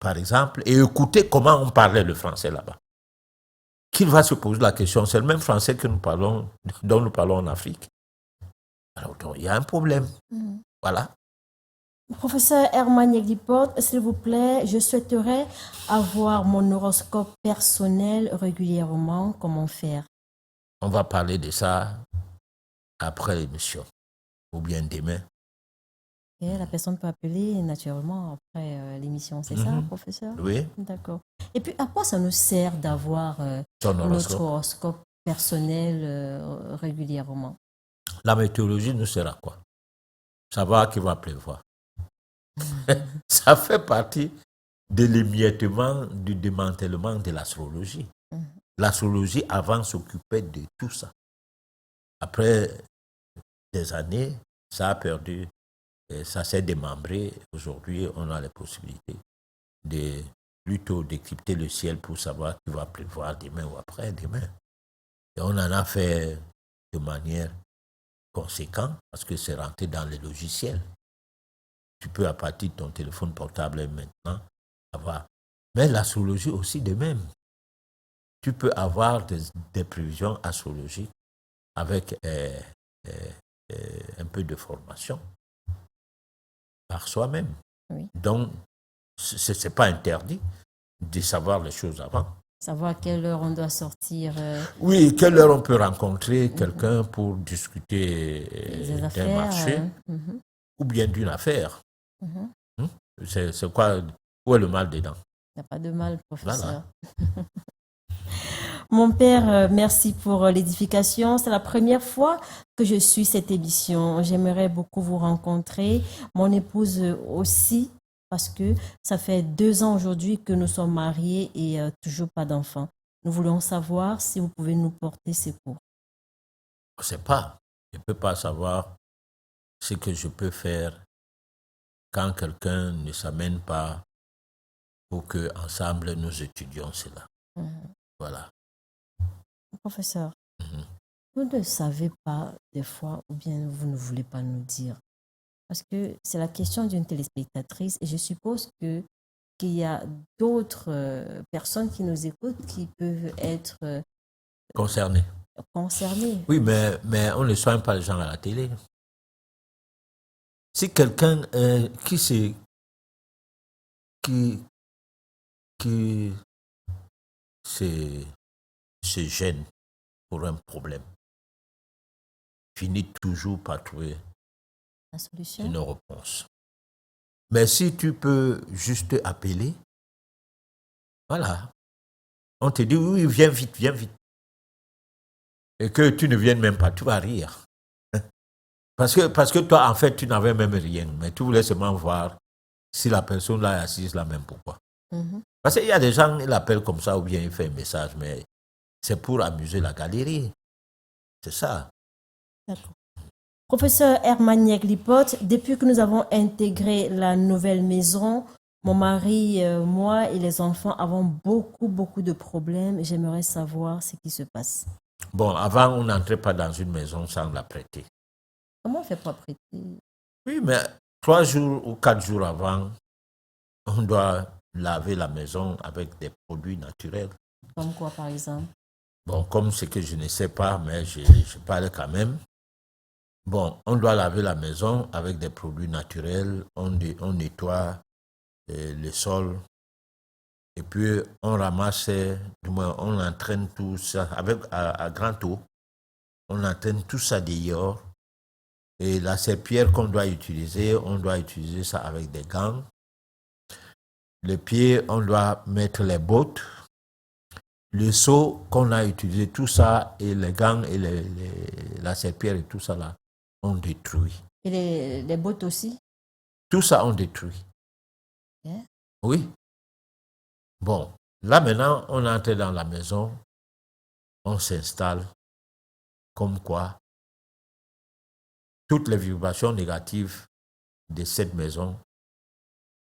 par exemple, et écouter comment on parlait le français là-bas. Qu'il va se poser la question, c'est le même français que dont nous parlons en Afrique. Alors, donc, il y a un problème. Voilà. Professeur Herman Yegliport, s'il vous plaît, je souhaiterais avoir mon horoscope personnel régulièrement. Comment faire? On va parler de ça après l'émission, ou bien demain. Et la personne peut appeler naturellement après l'émission, c'est ça, professeur? Oui. D'accord. Et puis, à quoi ça nous sert d'avoir notre horoscope personnel régulièrement? La météorologie nous sert à quoi? Savoir qu'il va pleuvoir. Ça fait partie de l'émiettement, du démantèlement de l'astrologie. L'astrologie, avant, s'occupait de tout ça. Après des années, ça a perdu, ça s'est démembré. Aujourd'hui, on a la possibilité de plutôt décrypter le ciel pour savoir qu'il va pleuvoir demain ou après-demain. Et on en a fait de manière conséquente parce que c'est rentré dans les logiciels. Tu peux, à partir de ton téléphone portable maintenant, avoir. Mais l'astrologie aussi de même. Tu peux avoir des prévisions astrologiques avec un peu de formation par soi-même. Oui. Donc, ce n'est pas interdit de savoir les choses avant. Savoir à quelle heure on doit sortir. Oui, quelle heure on peut rencontrer quelqu'un pour discuter d'un marché ou bien d'une affaire. C'est quoi? Où est le mal dedans? Il n'y a pas de mal, professeur. Voilà. Mon père, merci pour l'édification. C'est la première fois que je suis cette émission. J'aimerais beaucoup vous rencontrer. Mon épouse aussi, parce que ça fait 2 ans aujourd'hui que nous sommes mariés et toujours pas d'enfants. Nous voulons savoir si vous pouvez nous porter secours. Je ne sais pas. Je ne peux pas savoir ce que je peux faire quand quelqu'un ne s'amène pas pour qu'ensemble nous étudions cela. Voilà. Professeur, vous ne savez pas des fois ou bien vous ne voulez pas nous dire. Parce que c'est la question d'une téléspectatrice et je suppose qu'il y a d'autres personnes qui nous écoutent qui peuvent être concernées. Oui, mais on ne soigne pas les gens à la télé. Si quelqu'un qui se gêne pour un problème, finit toujours par trouver la solution, une réponse. Mais si tu peux juste appeler, voilà, on te dit oui, viens vite, et que tu ne viennes même pas, tu vas rire. Parce que toi, en fait, tu n'avais même rien, mais tu voulais seulement voir si la personne là est assise là même pourquoi. Parce qu'il y a des gens, ils l'appellent comme ça ou bien ils font un message, mais c'est pour amuser la galerie. C'est ça. D'accord. Professeur Herman Nieglipote, depuis que nous avons intégré la nouvelle maison, mon mari, moi et les enfants avons beaucoup de problèmes. J'aimerais savoir ce qui se passe. Bon, avant, on n'entrait pas dans une maison sans la prêter. Comment on fait pour prêter? Oui, mais 3 jours ou 4 jours avant, on doit laver la maison avec des produits naturels. Comme quoi, par exemple? Bon, comme ce que je ne sais pas, mais je parle quand même. Bon, on doit laver la maison avec des produits naturels. On nettoie le sol. Et puis, on ramasse, du moins, on entraîne tout ça avec à grand eau. On entraîne tout ça dehors. Et la serpillière qu'on doit utiliser, on doit utiliser ça avec des gants. Les pieds, on doit mettre les bottes. Le seau qu'on a utilisé, tout ça, et les gants et la serpillière et tout ça là, on détruit. Et les bottes aussi? Tout ça, on détruit. Yeah. Oui. Bon, là maintenant, on entre dans la maison, on s'installe, comme quoi toutes les vibrations négatives de cette maison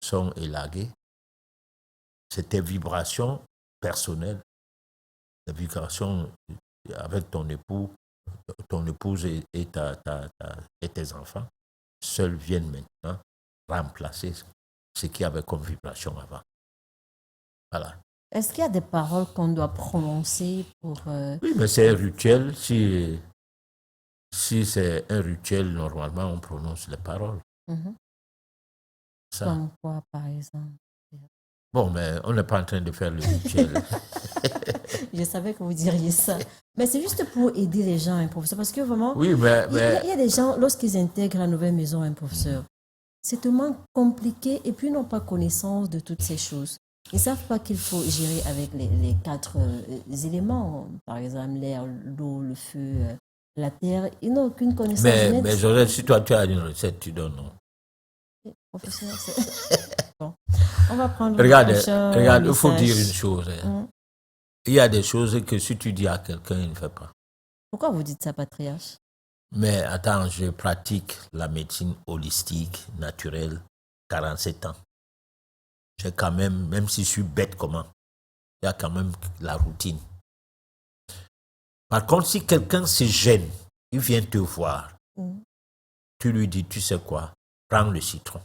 sont élaguées. C'est tes vibrations personnelles, les vibrations avec ton époux, ton épouse et tes enfants, seuls viennent maintenant remplacer ce qu'il y avait comme vibration avant. Voilà. Est-ce qu'il y a des paroles qu'on doit prononcer pour... Oui, mais c'est un rituel. Si c'est un rituel, normalement, on prononce les paroles. Ça. Comme quoi, par exemple? Bon, mais on n'est pas en train de faire le rituel. Je savais que vous diriez ça. Mais c'est juste pour aider les gens, hein, professeur. Parce que vraiment, Oui, mais il y a des gens, lorsqu'ils intègrent la nouvelle maison, un professeur, c'est tellement compliqué et puis ils n'ont pas connaissance de toutes ces choses. Ils ne savent pas qu'il faut gérer avec les 4 éléments, par exemple l'air, l'eau, le feu, la terre. Ils n'ont aucune connaissance. Mais Joseph, si toi tu as une recette, tu donnes, non? Professeur, bon. On va prendre Regarde, message. il faut dire une chose. Il y a des choses que si tu dis à quelqu'un, il ne fait pas. Pourquoi vous dites ça, patriarche? Mais attends, je pratique la médecine holistique, naturelle, 47 ans. J'ai quand même si je suis bête comment, il y a quand même la routine. Par contre, si quelqu'un se gêne, il vient te voir, tu lui dis, tu sais quoi, prends le citron.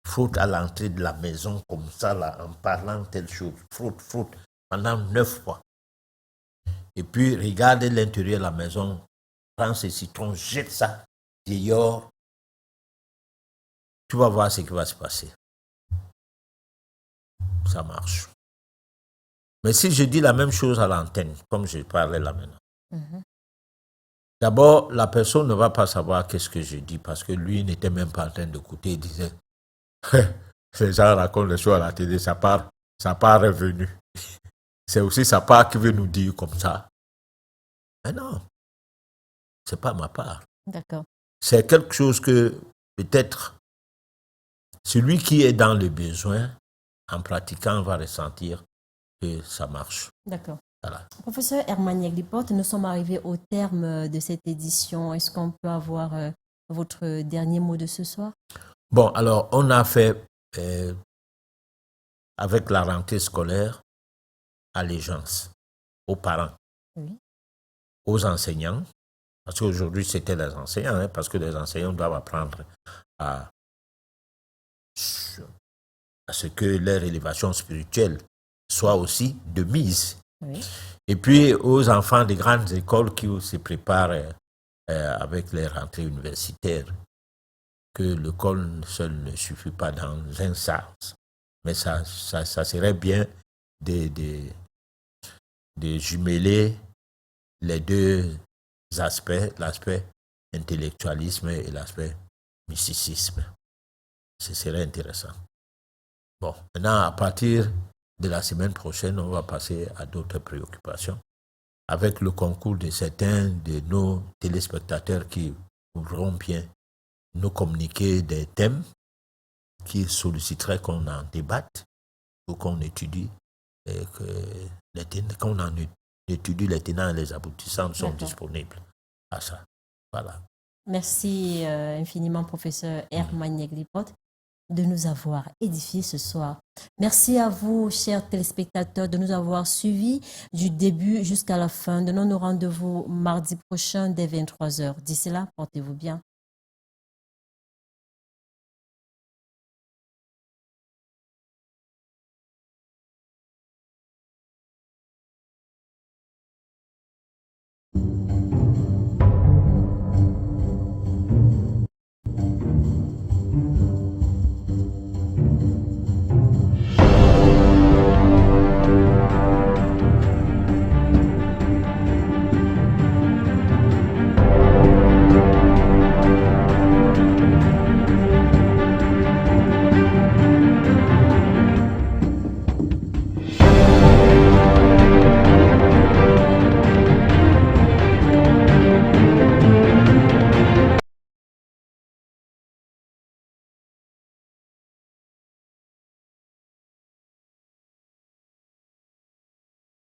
Frotte à l'entrée de la maison comme ça, là, en parlant telle chose. Frotte, pendant 9 fois. Et puis, regarde l'intérieur de la maison, prends ce citron, jette ça dehors. Tu vas voir ce qui va se passer. Ça marche. Mais si je dis la même chose à l'antenne, comme je parlais là maintenant, d'abord, la personne ne va pas savoir qu'est-ce que je dis parce que lui n'était même pas en train d'écouter. Il disait, ces gens racontent les choses à la télé, ça part revenu. C'est aussi sa part qui veut nous dire comme ça. Mais non, c'est pas ma part. D'accord. C'est quelque chose que peut-être celui qui est dans le besoin, en pratiquant, va ressentir que ça marche. D'accord. Voilà. Professeur Herman Nieglipote, nous sommes arrivés au terme de cette édition. Est-ce qu'on peut avoir votre dernier mot de ce soir? Bon, alors, on a fait, avec la rentrée scolaire, allégeance aux parents, aux enseignants, parce qu'aujourd'hui, c'était les enseignants, hein, parce que les enseignants doivent apprendre à ce que leur élévation spirituelle soit aussi de mise. Et puis aux enfants des grandes écoles qui se préparent avec les rentrées universitaires, que l'école seule ne suffit pas dans un sens, mais ça serait bien de jumeler les deux aspects, l'aspect intellectualisme et l'aspect mysticisme. Ce serait intéressant. Bon, maintenant, à partir de la semaine prochaine, on va passer à d'autres préoccupations avec le concours de certains de nos téléspectateurs qui voudront bien nous communiquer des thèmes qui solliciteraient qu'on en débatte ou qu'on étudie et qu'on en étudie les tenants et les aboutissants sont disponibles à ça. Voilà. Merci infiniment, professeur Herman Yeglipot, de nous avoir édifiés ce soir. Merci à vous, chers téléspectateurs, de nous avoir suivis du début jusqu'à la fin. Donnons nos rendez-vous mardi prochain dès 23h. D'ici là, portez-vous bien.